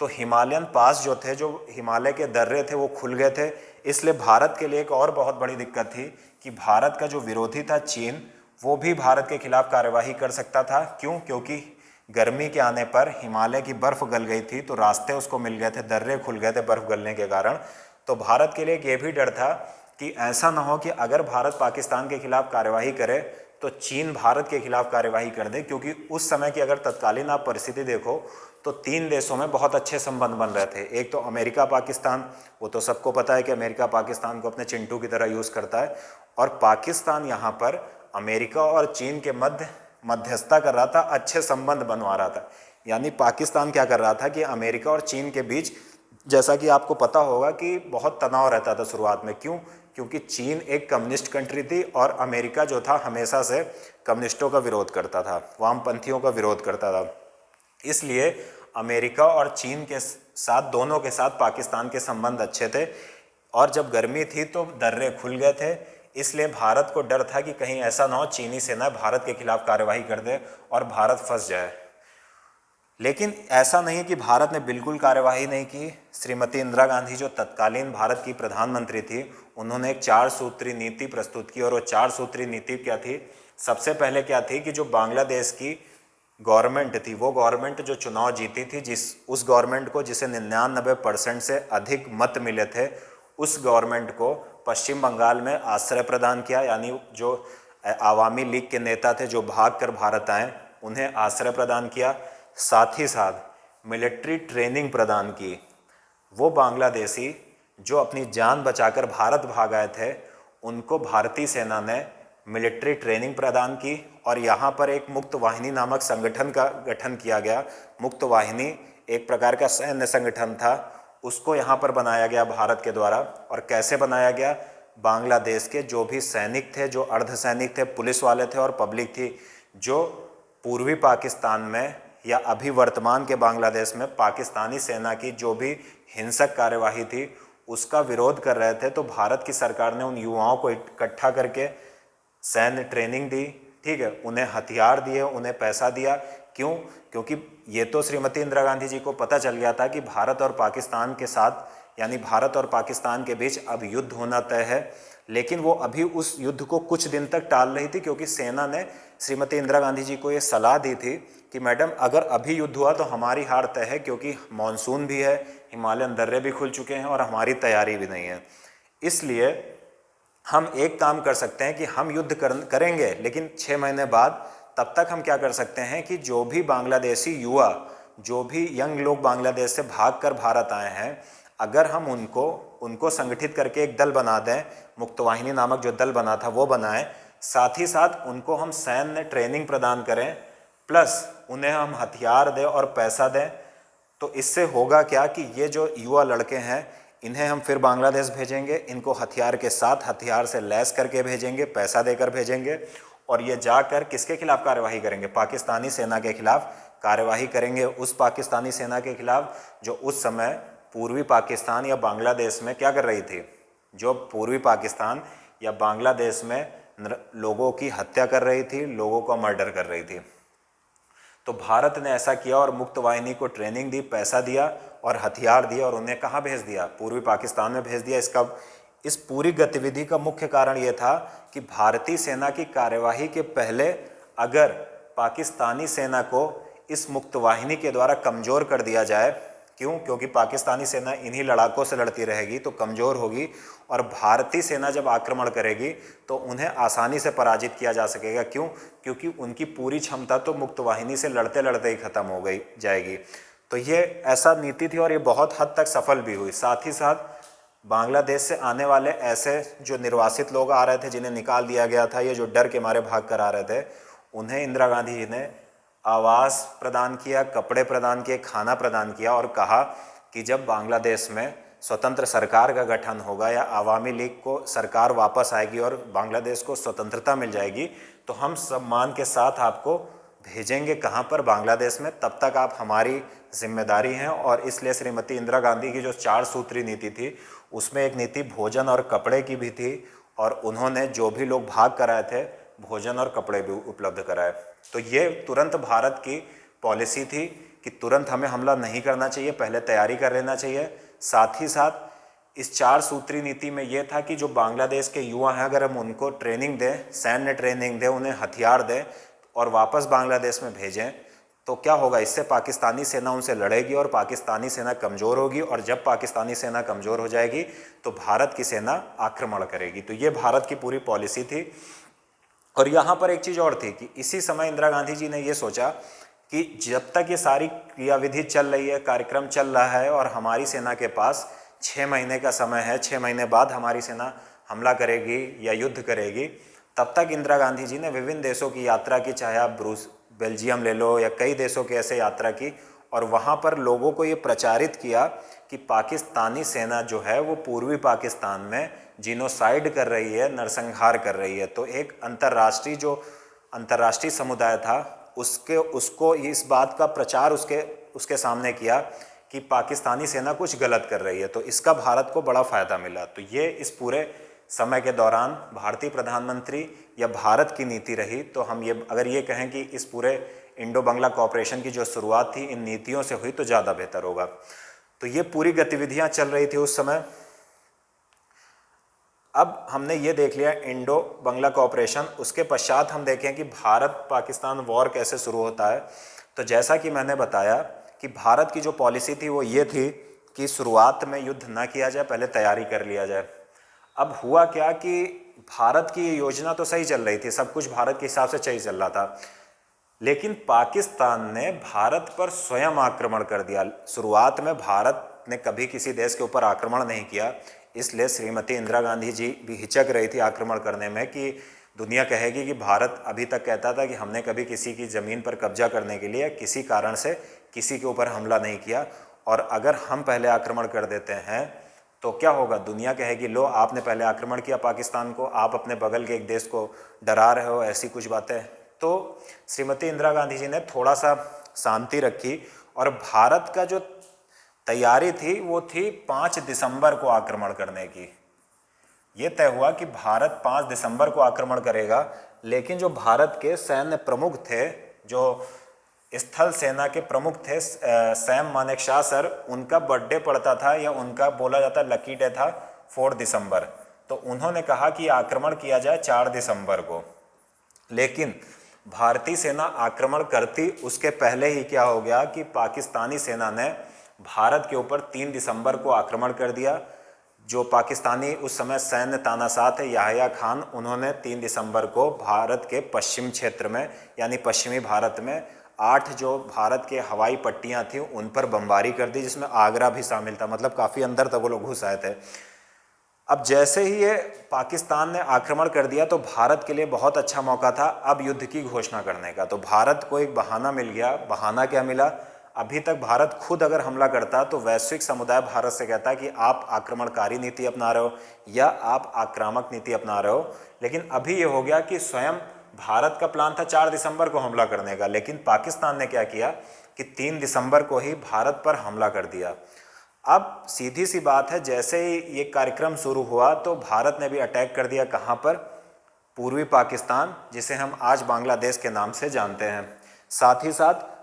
तो हिमालयन पास जो थे, जो हिमालय के दर्रे थे, वो खुल गए थे। इसलिए भारत के लिए एक और बहुत बड़ी दिक्कत थी कि भारत का जो विरोधी था चीन, वो भी भारत के खिलाफ कार्यवाही कर सकता था। क्यों? क्योंकि गर्मी के आने पर हिमालय की बर्फ़ गल गई थी, तो रास्ते उसको मिल गए थे, दर्रे खुल गए थे बर्फ़ गलने के कारण। तो भारत के लिए ये भी डर था कि ऐसा ना हो कि अगर भारत पाकिस्तान के खिलाफ कार्यवाही करे तो चीन भारत के खिलाफ कार्यवाही कर दे। क्योंकि उस समय की अगर तत्कालीन आप परिस्थिति देखो तो 3 देशों में बहुत अच्छे संबंध बन रहे थे। एक तो अमेरिका पाकिस्तान, वो तो सबको पता है कि अमेरिका पाकिस्तान को अपने चिंटू की तरह यूज़ करता है, और पाकिस्तान यहाँ पर अमेरिका और चीन के मध्यस्थता कर रहा था, अच्छे संबंध बनवा रहा था। यानी पाकिस्तान क्या कर रहा था कि अमेरिका और चीन के बीच, जैसा कि आपको पता होगा कि बहुत तनाव रहता था शुरुआत में। क्यों? क्योंकि चीन एक कम्युनिस्ट कंट्री थी और अमेरिका जो था हमेशा से कम्युनिस्टों का विरोध करता था, वामपंथियों का विरोध करता था। इसलिए अमेरिका और चीन के साथ, दोनों के साथ पाकिस्तान के संबंध अच्छे थे। और जब गर्मी थी तो दर्रे खुल गए थे, इसलिए भारत को डर था कि कहीं ऐसा ना हो चीनी सेना भारत के खिलाफ कार्यवाही कर दे और भारत फंस जाए। लेकिन ऐसा नहीं कि भारत ने बिल्कुल कार्यवाही नहीं की। श्रीमती इंदिरा गांधी जो तत्कालीन भारत की प्रधानमंत्री थी, उन्होंने एक 4 सूत्री नीति प्रस्तुत की। और वो 4 सूत्री नीति क्या थी? सबसे पहले क्या थी कि जो बांग्लादेश की गवर्नमेंट थी, वो गवर्नमेंट जो चुनाव जीती थी, उस गवर्नमेंट को जिसे 99% से अधिक मत मिले थे, उस गवर्नमेंट को पश्चिम बंगाल में आश्रय प्रदान किया। यानी जो आवामी लीग के नेता थे जो भाग कर भारत आए, उन्हें आश्रय प्रदान किया। साथ ही साथ मिलिट्री ट्रेनिंग प्रदान की। वो बांग्लादेशी जो अपनी जान बचाकर भारत भाग आए थे, उनको भारतीय सेना ने मिलिट्री ट्रेनिंग प्रदान की। और यहाँ पर एक मुक्त वाहिनी नामक संगठन का गठन किया गया। मुक्त वाहिनी एक प्रकार का सैन्य संगठन था, उसको यहाँ पर बनाया गया भारत के द्वारा। और कैसे बनाया गया? बांग्लादेश के जो भी सैनिक थे, जो अर्धसैनिक थे, पुलिस वाले थे और पब्लिक थी, जो पूर्वी पाकिस्तान में या अभी वर्तमान के बांग्लादेश में पाकिस्तानी सेना की जो भी हिंसक कार्यवाही थी उसका विरोध कर रहे थे, तो भारत की सरकार ने उन युवाओं को इकट्ठा करके सैन्य ट्रेनिंग दी। ठीक है, उन्हें हथियार दिए, उन्हें पैसा दिया। क्यों? क्योंकि ये तो श्रीमती इंदिरा गांधी जी को पता चल गया था कि भारत और पाकिस्तान के साथ यानी भारत और पाकिस्तान के बीच अब युद्ध होना तय है। लेकिन वो अभी उस युद्ध को कुछ दिन तक टाल रही थी, क्योंकि सेना ने श्रीमती इंदिरा गांधी जी को ये सलाह दी थी कि मैडम अगर अभी युद्ध हुआ तो हमारी हार तय है, क्योंकि मानसून भी है, हिमालयन दर्रे भी खुल चुके हैं और हमारी तैयारी भी नहीं है। इसलिए हम एक काम कर सकते हैं कि हम युद्ध करेंगे, लेकिन 6 महीने बाद, तब तक हम क्या कर सकते हैं कि जो भी बांग्लादेशी युवा, जो भी यंग लोग बांग्लादेश से भागकर भारत आए हैं, अगर हम उनको संगठित करके एक दल बना दें, मुक्तवाहिनी नामक जो दल बना था वो बनाएं, साथ ही साथ उनको हम सैन्य ट्रेनिंग प्रदान करें, प्लस उन्हें हम हथियार दें और पैसा दें, तो इससे होगा क्या कि ये जो युवा लड़के हैं इन्हें हम फिर बांग्लादेश भेजेंगे, इनको हथियार के साथ, हथियार से लैस करके भेजेंगे, पैसा देकर भेजेंगे, और ये जाकर किसके खिलाफ कार्यवाही करेंगे? पाकिस्तानी सेना के खिलाफ कार्यवाही करेंगे। उस पाकिस्तानी सेना के खिलाफ जो उस समय पूर्वी पाकिस्तान या बांग्लादेश में क्या कर रही थी, जो पूर्वी पाकिस्तान या बांग्लादेश में लोगों की हत्या कर रही थी, लोगों का मर्डर कर रही थी। तो भारत ने ऐसा किया और मुक्त वाहिनी को ट्रेनिंग दी, पैसा दिया और हथियार दिया, और उन्हें कहाँ भेज दिया? पूर्वी पाकिस्तान में भेज दिया। इस पूरी गतिविधि का मुख्य कारण ये था कि भारतीय सेना की कार्यवाही के पहले अगर पाकिस्तानी सेना को इस मुक्त वाहिनी के द्वारा कमज़ोर कर दिया जाए, क्यों? क्योंकि पाकिस्तानी सेना इन्हीं लड़ाकों से लड़ती रहेगी तो कमज़ोर होगी, और भारतीय सेना जब आक्रमण करेगी तो उन्हें आसानी से पराजित किया जा सकेगा। क्यों? क्योंकि उनकी पूरी क्षमता तो मुक्त वाहिनी से लड़ते लड़ते ही ख़त्म हो गई जाएगी। तो ये ऐसा नीति थी और ये बहुत हद तक सफल भी हुई। साथ ही साथ बांग्लादेश से आने वाले ऐसे जो निर्वासित लोग आ रहे थे, जिन्हें निकाल दिया गया था, ये जो डर के मारे भाग कर आ रहे थे, उन्हें इंदिरा गांधी जी ने आवास प्रदान किया, कपड़े प्रदान किए, खाना प्रदान किया, और कहा कि जब बांग्लादेश में स्वतंत्र सरकार का गठन होगा या अवामी लीग को सरकार वापस आएगी और बांग्लादेश को स्वतंत्रता मिल जाएगी, तो हम सम्मान के साथ आपको भेजेंगे। कहाँ पर? बांग्लादेश में। तब तक आप हमारी जिम्मेदारी हैं। और इसलिए श्रीमती इंदिरा गांधी की जो 4 सूत्री नीति थी, उसमें एक नीति भोजन और कपड़े की भी थी, और उन्होंने जो भी लोग भाग कर आए थे भोजन और कपड़े भी उपलब्ध कराए। तो ये तुरंत भारत की पॉलिसी थी कि तुरंत हमें हमला नहीं करना चाहिए, पहले तैयारी कर लेना चाहिए। साथ ही साथ इस 4 सूत्री नीति में ये था कि जो बांग्लादेश के युवा हैं, अगर हम उनको ट्रेनिंग दें, सैन्य ट्रेनिंग दें, उन्हें हथियार दें और वापस बांग्लादेश में भेजें, तो क्या होगा? इससे पाकिस्तानी सेना उनसे लड़ेगी और पाकिस्तानी सेना कमज़ोर होगी, और जब पाकिस्तानी सेना कमज़ोर हो जाएगी तो भारत की सेना आक्रमण करेगी। तो ये भारत की पूरी पॉलिसी थी। और यहाँ पर एक चीज़ और थी कि इसी समय इंदिरा गांधी जी ने ये सोचा कि जब तक ये सारी क्रियाविधि चल रही है, कार्यक्रम चल रहा है, और हमारी सेना के पास 6 महीने का समय है, 6 महीने बाद हमारी सेना हमला करेगी या युद्ध करेगी, तब तक इंदिरा गांधी जी ने विभिन्न देशों की यात्रा की, चाहे आप बेल्जियम ले लो या कई देशों की ऐसे यात्रा की, और वहाँ पर लोगों को ये प्रचारित किया कि पाकिस्तानी सेना जो है वो पूर्वी पाकिस्तान में जीनोसाइड कर रही है, नरसंहार कर रही है। तो एक अंतर्राष्ट्रीय समुदाय था, उसको इस बात का प्रचार उसके सामने किया कि पाकिस्तानी सेना कुछ गलत कर रही है। तो इसका भारत को बड़ा फ़ायदा मिला। तो ये इस पूरे समय के दौरान भारतीय प्रधानमंत्री या भारत की नीति रही। तो हम अगर ये कहें कि इस पूरे इंडो बांग्ला कोऑपरेशन की जो शुरुआत थी इन नीतियों से हुई, तो ज़्यादा बेहतर होगा। तो ये पूरी गतिविधियां चल रही थी उस समय। अब हमने ये देख लिया इंडो बांग्ला कोऑपरेशन। उसके पश्चात हम देखें कि भारत पाकिस्तान वॉर कैसे शुरू होता है। तो जैसा कि मैंने बताया कि भारत की जो पॉलिसी थी वो ये थी कि शुरुआत में युद्ध ना किया जाए, पहले तैयारी कर लिया जाए। अब हुआ क्या कि भारत की ये योजना तो सही चल रही थी, सब कुछ भारत के हिसाब से सही चल रहा था, लेकिन पाकिस्तान ने भारत पर स्वयं आक्रमण कर दिया। शुरुआत में भारत ने कभी किसी देश के ऊपर आक्रमण नहीं किया, इसलिए श्रीमती इंदिरा गांधी जी भी हिचक रही थी आक्रमण करने में कि दुनिया कहेगी कि भारत अभी तक कहता था कि हमने कभी किसी की ज़मीन पर कब्जा करने के लिए किसी कारण से किसी के ऊपर हमला नहीं किया, और अगर हम पहले आक्रमण कर देते हैं तो क्या होगा? दुनिया कहेगी लो आपने पहले आक्रमण किया पाकिस्तान को, आप अपने बगल के एक देश को डरा रहे हो, ऐसी कुछ बातें। तो श्रीमती इंदिरा गांधी जी ने थोड़ा सा शांति रखी, और भारत का जो तैयारी थी वो थी 5 दिसंबर को आक्रमण करने की। ये तय हुआ कि भारत 5 दिसंबर को आक्रमण करेगा, लेकिन जो भारत के सैन्य प्रमुख थे, जो स्थल सेना के प्रमुख थे सैम मानेकशॉ सर, उनका बर्थडे पड़ता था या उनका बोला जाता लकी डे था 4 दिसंबर। तो उन्होंने कहा कि आक्रमण किया जाए 4 दिसंबर को। लेकिन भारतीय सेना आक्रमण करती उसके पहले ही क्या हो गया कि पाकिस्तानी सेना ने भारत के ऊपर 3 दिसंबर को आक्रमण कर दिया। जो पाकिस्तानी उस समय सैन्य तानाशाह थे याहिया खान, उन्होंने 3 दिसंबर को भारत के पश्चिम क्षेत्र में यानी पश्चिमी भारत में 8 जो भारत के हवाई पट्टियां थी उन पर बमबारी कर दी, जिसमें आगरा भी शामिल था। मतलब काफ़ी अंदर तक वो लोग घुस आए थे। अब जैसे ही ये पाकिस्तान ने आक्रमण कर दिया तो भारत के लिए बहुत अच्छा मौका था अब युद्ध की घोषणा करने का। तो भारत को एक बहाना मिल गया। बहाना क्या मिला? अभी तक भारत खुद अगर हमला करता तो वैश्विक समुदाय भारत से कहता कि आप आक्रमणकारी नीति अपना रहे हो या आप आक्रामक नीति अपना रहे हो। लेकिन अभी ये हो गया कि स्वयं भारत का प्लान था 4 दिसंबर को हमला करने का, लेकिन पाकिस्तान ने क्या किया कि 3 दिसंबर को ही भारत पर हमला कर दिया। अब सीधी सी बात है, जैसे ही ये कार्यक्रम शुरू हुआ तो भारत ने भी अटैक कर दिया। कहाँ पर? पूर्वी पाकिस्तान, जिसे हम आज बांग्लादेश के नाम से जानते हैं। साथ ही साथ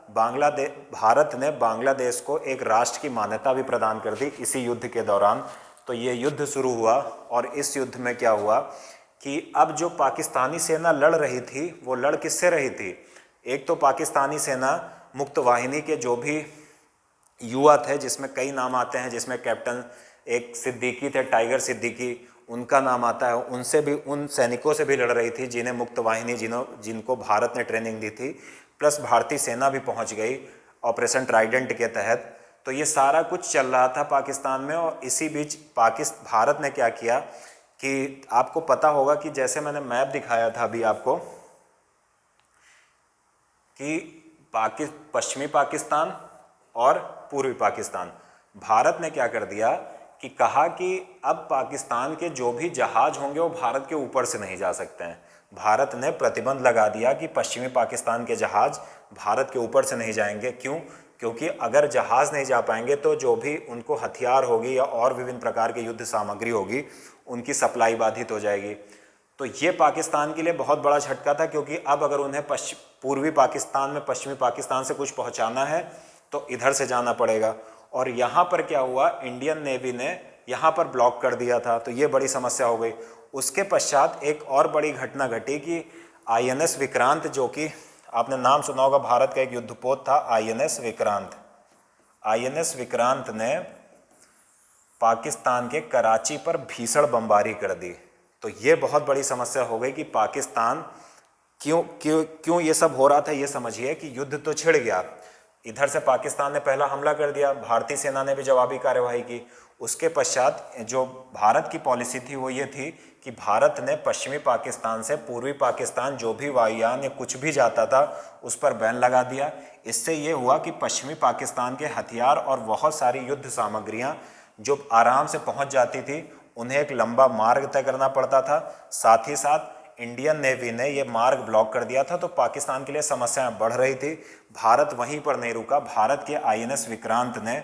भारत ने बांग्लादेश को एक राष्ट्र की मान्यता भी प्रदान कर दी इसी युद्ध के दौरान। तो ये युद्ध शुरू हुआ और इस युद्ध में क्या हुआ कि अब जो पाकिस्तानी सेना लड़ रही थी वो लड़ किससे रही थी? एक तो पाकिस्तानी सेना मुक्त वाहिनी के जो भी युवा थे, जिसमें कई नाम आते हैं, जिसमें कैप्टन एक सिद्दीकी थे, टाइगर सिद्दीकी, उनका नाम आता है। उनसे भी, उन सैनिकों से भी लड़ रही थी जिन्हें मुक्त वाहिनी जिनको भारत ने ट्रेनिंग दी थी। प्लस भारतीय सेना भी पहुंच गई ऑपरेशन ट्राइडेंट के तहत। तो ये सारा कुछ चल रहा था पाकिस्तान में। और इसी बीच भारत ने क्या किया कि आपको पता होगा कि जैसे मैंने मैप दिखाया था अभी आपको कि पश्चिमी पाकिस्तान और पूर्वी पाकिस्तान, भारत ने क्या कर दिया कि कहा कि अब पाकिस्तान के जो भी जहाज होंगे वो भारत के ऊपर से नहीं जा सकते हैं। भारत ने प्रतिबंध लगा दिया कि पश्चिमी पाकिस्तान के जहाज भारत के ऊपर से नहीं जाएंगे। क्यों? क्योंकि अगर जहाज नहीं जा पाएंगे तो जो भी उनको हथियार होगी या और विभिन्न प्रकार की युद्ध सामग्री होगी उनकी सप्लाई बाधित हो जाएगी। तो ये पाकिस्तान के लिए बहुत बड़ा झटका था, क्योंकि अब अगर उन्हें पूर्वी पाकिस्तान में पश्चिमी पाकिस्तान से कुछ पहुंचाना है तो इधर से जाना पड़ेगा। और यहाँ पर क्या हुआ, इंडियन नेवी ने यहाँ पर ब्लॉक कर दिया था, तो ये बड़ी समस्या हो गई। उसके पश्चात एक और बड़ी घटना घटी कि INS विक्रांत, जो कि आपने नाम सुना होगा, भारत का एक युद्धपोत था INS विक्रांत। INS विक्रांत ने पाकिस्तान के कराची पर भीषण बमबारी कर दी। तो ये बहुत बड़ी समस्या हो गई कि पाकिस्तान क्यों ये सब हो रहा था। ये समझिए कि युद्ध तो छिड़ गया, इधर से पाकिस्तान ने पहला हमला कर दिया, भारतीय सेना ने भी जवाबी कार्यवाही की। उसके पश्चात जो भारत की पॉलिसी थी वो ये थी कि भारत ने पश्चिमी पाकिस्तान से पूर्वी पाकिस्तान जो भी वायुयान या कुछ भी जाता था उस पर बैन लगा दिया। इससे ये हुआ कि पश्चिमी पाकिस्तान के हथियार और बहुत सारी युद्ध सामग्रियां जो आराम से पहुंच जाती थी उन्हें एक लंबा मार्ग तय करना पड़ता था। साथ ही साथ इंडियन नेवी ने ये मार्ग ब्लॉक कर दिया था, तो पाकिस्तान के लिए समस्याएं बढ़ रही थी। भारत वहीं पर नहीं रुका। भारत के INS विक्रांत ने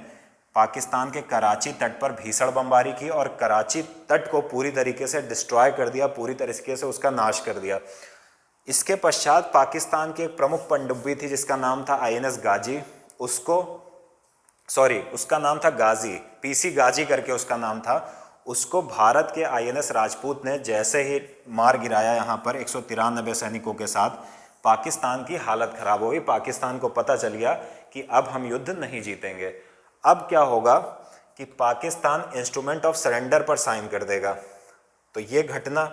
पाकिस्तान के कराची तट पर भीषण बमबारी की और कराची तट को पूरी तरीके से डिस्ट्रॉय कर दिया, पूरी तरीके से उसका नाश कर दिया। इसके पश्चात पाकिस्तान की एक प्रमुख पनडुब्बी थी जिसका नाम था INS गाजी, उसका नाम था गाजी, PC गाजी करके उसका नाम था। उसको भारत के INS राजपूत ने जैसे ही मार गिराया यहाँ पर 193 सैनिकों के साथ, पाकिस्तान की हालत खराब हो गई। पाकिस्तान को पता चल गया कि अब हम युद्ध नहीं जीतेंगे। अब क्या होगा कि पाकिस्तान इंस्ट्रूमेंट ऑफ सरेंडर पर साइन कर देगा। तो ये घटना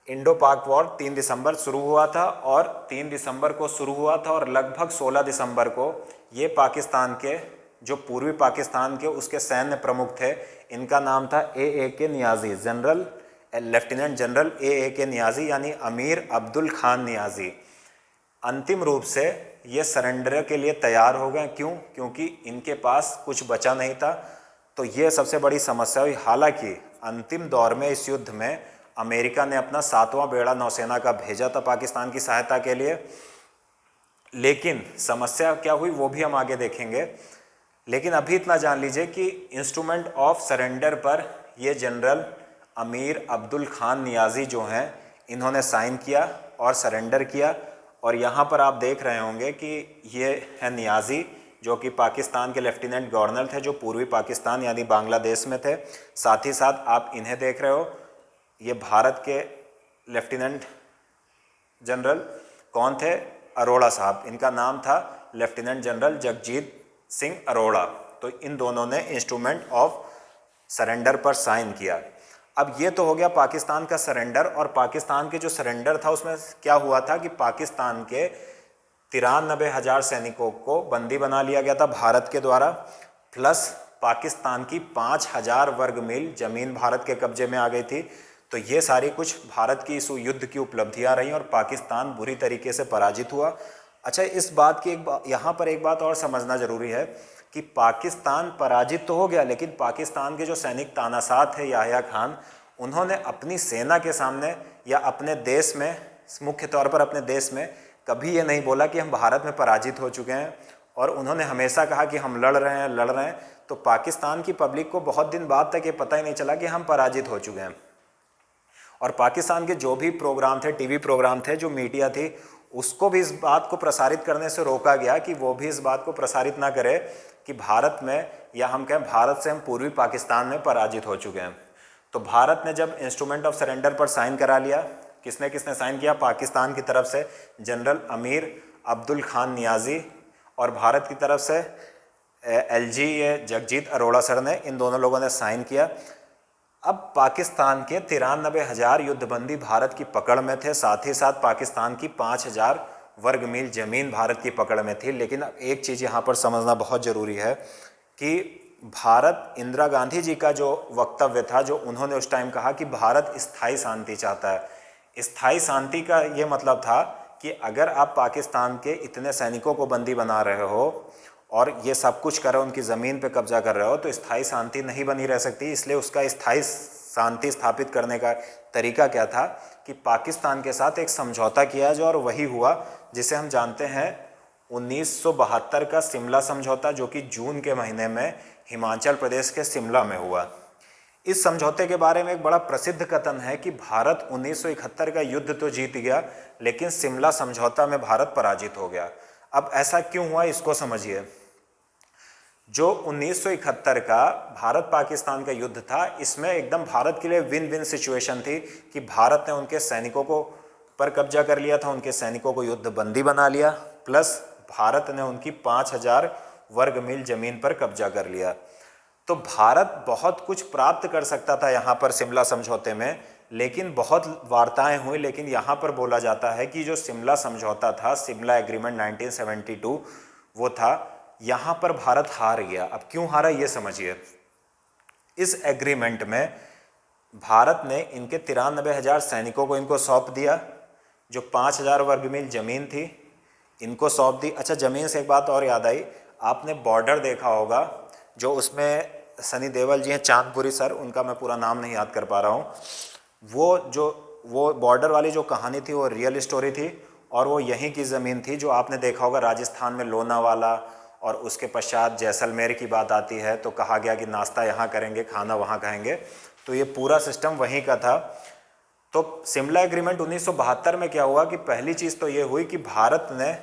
इंडो पाक वॉर 3 दिसंबर शुरू हुआ था और 3 दिसंबर को शुरू हुआ था और लगभग 16 दिसंबर को ये पाकिस्तान के जो पूर्वी पाकिस्तान के उसके सैन्य प्रमुख थे, इनका नाम था AAK Niazi, lieutenant general AAK Niazi यानी अमीर अब्दुल खान नियाज़ी, अंतिम रूप से ये सरेंडर के लिए तैयार हो गए। क्यों? क्योंकि इनके पास कुछ बचा नहीं था। तो ये सबसे बड़ी समस्या हुई। हालांकि अंतिम दौर में इस युद्ध में अमेरिका ने अपना 7वां बेड़ा नौसेना का भेजा था पाकिस्तान की सहायता के लिए, लेकिन समस्या क्या हुई वो भी हम आगे देखेंगे। लेकिन अभी इतना जान लीजिए कि इंस्ट्रूमेंट ऑफ सरेंडर पर ये जनरल अमीर अब्दुल खान नियाज़ी जो हैं, इन्होंने साइन किया और सरेंडर किया और यहाँ पर आप देख रहे होंगे कि ये है नियाज़ी, जो कि पाकिस्तान के लेफ्टिनेंट गवर्नर थे, जो पूर्वी पाकिस्तान यानी बांग्लादेश में थे। साथ ही साथ आप इन्हें देख रहे हो, ये भारत के लेफ्टिनेंट जनरल कौन थे? अरोड़ा साहब। इनका नाम था लेफ्टिनेंट जनरल जगजीत सिंह अरोड़ा। तो इन दोनों ने इंस्ट्रूमेंट ऑफ सरेंडर पर साइन किया। अब ये तो हो गया पाकिस्तान का सरेंडर, और पाकिस्तान के जो सरेंडर था उसमें क्या हुआ था कि पाकिस्तान के 93,000 सैनिकों को बंदी बना लिया गया था भारत के द्वारा, प्लस पाकिस्तान की 5,000 वर्ग मील ज़मीन भारत के कब्जे में आ गई थी। तो ये सारी कुछ भारत की इस युद्ध की उपलब्धियां रहीं और पाकिस्तान बुरी तरीके से पराजित हुआ। अच्छा, इस बात की यहाँ पर एक बात और समझना ज़रूरी है कि पाकिस्तान पराजित तो हो गया, लेकिन पाकिस्तान के जो सैनिक तानाशाह थे याह्या खान, उन्होंने अपनी सेना के सामने या अपने देश में, मुख्य तौर पर अपने देश में, कभी ये नहीं बोला कि हम भारत में पराजित हो चुके हैं, और उन्होंने हमेशा कहा कि हम लड़ रहे हैं। तो पाकिस्तान की पब्लिक को बहुत दिन बाद तक ये पता ही नहीं चला कि हम पराजित हो चुके हैं। और पाकिस्तान के जो भी प्रोग्राम थे, टीवी प्रोग्राम थे, जो मीडिया थी, उसको भी इस बात को प्रसारित करने से रोका गया कि वो भी इस बात को प्रसारित ना करे कि भारत में, या हम कहें भारत से हम पूर्वी पाकिस्तान में पराजित हो चुके हैं। तो भारत ने जब इंस्ट्रूमेंट ऑफ सरेंडर पर साइन करा लिया, किसने किसने साइन किया? पाकिस्तान की तरफ से जनरल अमीर अब्दुल खान नियाज़ी, और भारत की तरफ से LG जगजीत अरोड़ा सर ने, इन दोनों लोगों ने साइन किया। अब पाकिस्तान के 93,000 युद्धबंदी भारत की पकड़ में थे, साथ ही साथ पाकिस्तान की 5,000 वर्ग मील ज़मीन भारत की पकड़ में थी। लेकिन अब एक चीज़ यहाँ पर समझना बहुत ज़रूरी है कि भारत, इंदिरा गांधी जी का जो वक्तव्य था, जो उन्होंने उस टाइम कहा कि भारत स्थायी शांति चाहता है। स्थायी शांति का ये मतलब था कि अगर आप पाकिस्तान के इतने सैनिकों को बंदी बना रहे हो और ये सब कुछ कर रहे हो, उनकी ज़मीन पे कब्जा कर रहे हो, तो स्थायी शांति नहीं बनी रह सकती। इसलिए उसका स्थायी शांति स्थापित करने का तरीका क्या था कि पाकिस्तान के साथ एक समझौता किया जाए, और वही हुआ जिसे हम जानते हैं 1972 का शिमला समझौता, जो कि जून के महीने में हिमाचल प्रदेश के शिमला में हुआ। इस समझौते के बारे में एक बड़ा प्रसिद्ध कथन है कि भारत 1971 का युद्ध तो जीत गया, लेकिन शिमला समझौता में भारत पराजित हो गया। अब ऐसा क्यों हुआ, इसको समझिए। जो 1971 का भारत पाकिस्तान का युद्ध था, इसमें एकदम भारत के लिए विन विन सिचुएशन थी कि भारत ने उनके सैनिकों को पर कब्जा कर लिया था, उनके सैनिकों को युद्ध बंदी बना लिया, प्लस भारत ने उनकी 5,000 वर्ग मील ज़मीन पर कब्जा कर लिया। तो भारत बहुत कुछ प्राप्त कर सकता था यहाँ पर शिमला समझौते में, लेकिन बहुत वार्ताएं हुई। लेकिन यहाँ पर बोला जाता है कि जो शिमला समझौता था, शिमला एग्रीमेंट 1972, वो था, यहाँ पर भारत हार गया। अब क्यों हारा, ये समझिए। इस एग्रीमेंट में भारत ने इनके 93,000 सैनिकों को इनको सौंप दिया, जो 5,000 वर्ग मील ज़मीन थी इनको सौंप दी। अच्छा, ज़मीन से एक बात और याद आई, आपने बॉर्डर देखा होगा, जो उसमें सनी देओल जी हैं, चांदपुरी सर, उनका मैं पूरा नाम नहीं याद कर पा रहा हूँ। वो बॉर्डर वाली जो कहानी थी वो रियल स्टोरी थी, और वो यहीं की ज़मीन थी, जो आपने देखा होगा राजस्थान में लोनावाला, और उसके पश्चात जैसलमेर की बात आती है तो कहा गया कि नाश्ता यहाँ करेंगे, खाना वहाँ खाएंगे। तो ये पूरा सिस्टम वहीं का था। तो शिमला एग्रीमेंट 1972 में क्या हुआ कि पहली चीज़ तो ये हुई कि भारत ने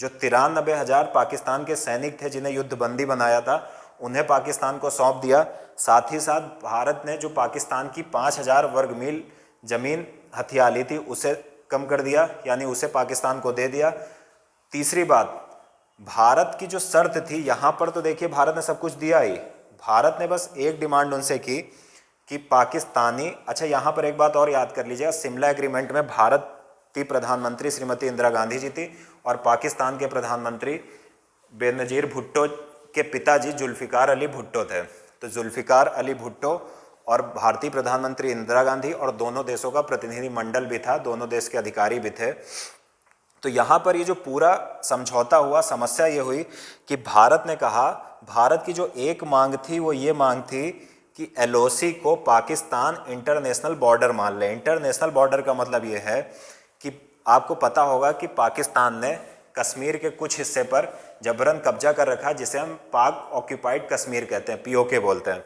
जो 93,000 पाकिस्तान के सैनिक थे, जिन्हें युद्धबंदी बनाया था, उन्हें पाकिस्तान को सौंप दिया। साथ ही साथ भारत ने जो पाकिस्तान की 5,000 वर्ग मील ज़मीन हथिया ली थी, उसे कम कर दिया, यानी उसे पाकिस्तान को दे दिया। तीसरी बात, भारत की जो शर्त थी, यहाँ पर तो देखिए भारत ने सब कुछ दिया ही, भारत ने बस एक डिमांड उनसे की कि पाकिस्तानी, अच्छा यहाँ पर एक बात और याद कर लीजिएगा, शिमला एग्रीमेंट में भारत की प्रधानमंत्री श्रीमती इंदिरा गांधी जी थी, और पाकिस्तान के प्रधानमंत्री बेनजीर भुट्टो के पिताजी जुल्फ़िकार अली भुट्टो थे। तो जुल्फ़िकार अली भुट्टो और भारतीय प्रधानमंत्री इंदिरा गांधी, और दोनों देशों का प्रतिनिधि मंडल भी था, दोनों देश के अधिकारी भी थे। तो यहाँ पर ये जो पूरा समझौता हुआ, समस्या ये हुई कि भारत ने कहा, भारत की जो एक मांग थी वो ये मांग थी कि LOC को पाकिस्तान इंटरनेशनल बॉर्डर मान ले। इंटरनेशनल बॉर्डर का मतलब ये है कि आपको पता होगा कि पाकिस्तान ने कश्मीर के कुछ हिस्से पर जबरन कब्जा कर रखा, जिसे हम पाक ऑक्यूपाइड कश्मीर कहते हैं, POK बोलते हैं।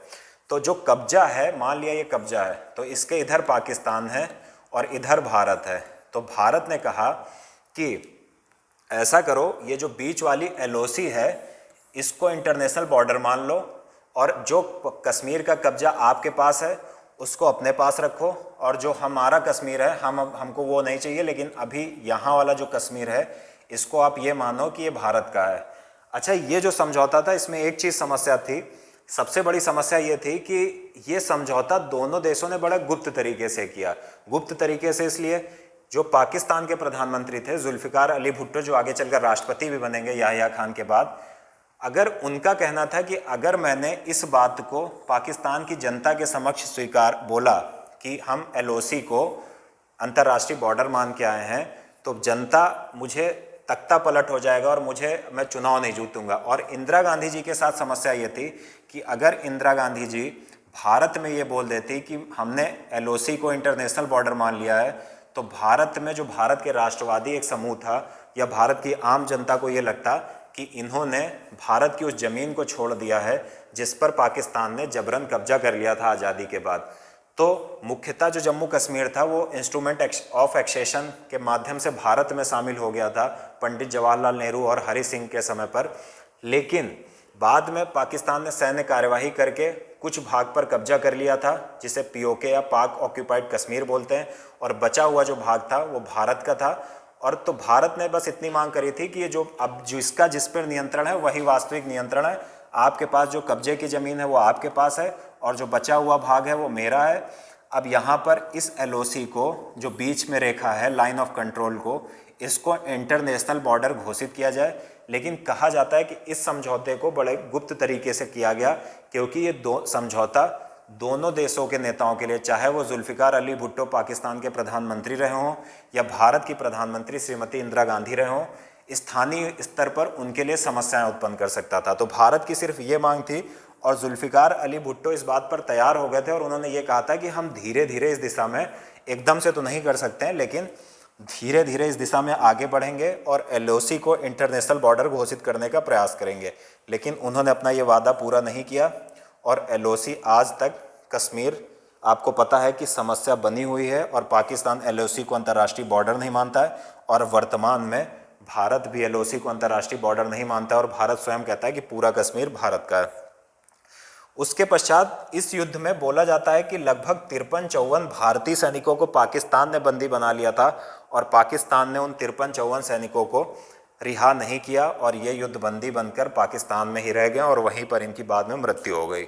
तो जो कब्जा है, मान लिया ये कब्जा है, तो इसके इधर पाकिस्तान है और इधर भारत है। तो भारत ने कहा कि ऐसा करो, ये जो बीच वाली एलओसी है इसको इंटरनेशनल बॉर्डर मान लो, और जो कश्मीर का कब्जा आपके पास है उसको अपने पास रखो, और जो हमारा कश्मीर है हमको वो नहीं चाहिए, लेकिन अभी यहाँ वाला जो कश्मीर है इसको आप ये मानो कि ये भारत का है। अच्छा, ये जो समझौता था इसमें एक चीज़ समस्या थी, सबसे बड़ी समस्या ये थी कि ये समझौता दोनों देशों ने बड़ा गुप्त तरीके से किया। गुप्त तरीके से इसलिए, जो पाकिस्तान के प्रधानमंत्री थे जुल्फ़िकार अली भुट्टो, जो आगे चलकर राष्ट्रपति भी बनेंगे याह्या खान के बाद, अगर उनका कहना था कि अगर मैंने इस बात को पाकिस्तान की जनता के समक्ष स्वीकार बोला कि हम एलओसी को अंतर्राष्ट्रीय बॉर्डर मान के आए हैं, तो जनता मुझे तख्ता पलट हो जाएगा और मैं चुनाव नहीं जीतूंगा। और इंदिरा गांधी जी के साथ समस्या ये थी कि अगर इंदिरा गांधी जी भारत में ये बोल देती कि हमने एलओसी को इंटरनेशनल बॉर्डर मान लिया है, तो भारत में जो भारत के राष्ट्रवादी एक समूह था या भारत की आम जनता को ये लगता कि इन्होंने भारत की उस ज़मीन को छोड़ दिया है जिस पर पाकिस्तान ने जबरन कब्जा कर लिया था आज़ादी के बाद। तो मुख्यतः जो जम्मू कश्मीर था वो इंस्ट्रूमेंट ऑफ एक्सेशन के माध्यम से भारत में शामिल हो गया था पंडित जवाहरलाल नेहरू और हरि सिंह के समय पर, लेकिन बाद में पाकिस्तान ने सैन्य कार्यवाही करके कुछ भाग पर कब्जा कर लिया था जिसे पीओके या पाक ऑक्यूपाइड कश्मीर बोलते हैं, और बचा हुआ जो भाग था वो भारत का था। और तो भारत ने बस इतनी मांग करी थी कि ये जो अब जिसका जिस पर नियंत्रण है वही वास्तविक नियंत्रण है, आपके पास जो कब्जे की ज़मीन है वो आपके पास है और जो बचा हुआ भाग है वो मेरा है। अब यहाँ पर इस एलओसी को, जो बीच में रेखा है लाइन ऑफ कंट्रोल को, इसको इंटरनेशनल बॉर्डर घोषित किया जाए। लेकिन कहा जाता है कि इस समझौते को बड़े गुप्त तरीके से किया गया, क्योंकि ये समझौता दोनों देशों के नेताओं के लिए, चाहे वो जुल्फ़िकार अली भुट्टो पाकिस्तान के प्रधानमंत्री रहे हों या भारत की प्रधानमंत्री श्रीमती इंदिरा गांधी रहे हों, स्थानीय स्तर पर उनके लिए समस्याएं उत्पन्न कर सकता था। तो भारत की सिर्फ ये मांग थी और जुल्फ़िकार अली भुट्टो इस बात पर तैयार हो गए थे और उन्होंने ये कहा था कि हम धीरे धीरे इस दिशा में, एकदम से तो नहीं कर सकते हैं, लेकिन धीरे धीरे इस दिशा में आगे बढ़ेंगे और एलओसी को इंटरनेशनल बॉर्डर घोषित करने का प्रयास करेंगे। लेकिन उन्होंने अपना ये वादा पूरा नहीं किया और एलओसी आज तक, कश्मीर आपको पता है कि समस्या बनी हुई है और पाकिस्तान एलओसी को अंतर्राष्ट्रीय बॉर्डर नहीं मानता है, और वर्तमान में भारत भी एलओसी को अंतर्राष्ट्रीय बॉर्डर नहीं मानता है और भारत स्वयं कहता है कि पूरा कश्मीर भारत का है। उसके पश्चात इस युद्ध में बोला जाता है कि लगभग 53-54 भारतीय सैनिकों को पाकिस्तान ने बंदी बना लिया था और पाकिस्तान ने उन 53-54 सैनिकों को रिहा नहीं किया और ये युद्ध बंदी बनकर पाकिस्तान में ही रह गए और वहीं पर इनकी बाद में मृत्यु हो गई।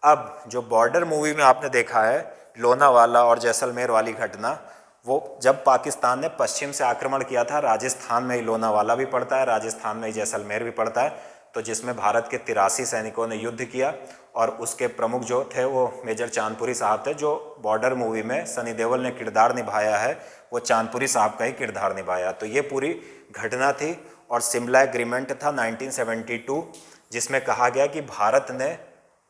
अब जो बॉर्डर मूवी में आपने देखा है लोनावाला और जैसलमेर वाली घटना, वो जब पाकिस्तान ने पश्चिम से आक्रमण किया था, राजस्थान में ही लोनावाला भी पड़ता है, राजस्थान में ही जैसलमेर भी पड़ता है, तो जिसमें भारत के 83 सैनिकों ने युद्ध किया और उसके प्रमुख जो थे वो मेजर चांदपुरी साहब थे। जो बॉर्डर मूवी में सनी देओल ने किरदार निभाया है वो चांदपुरी साहब का ही किरदार निभाया। तो ये पूरी घटना थी और शिमला एग्रीमेंट था 1972, जिसमें कहा गया कि भारत ने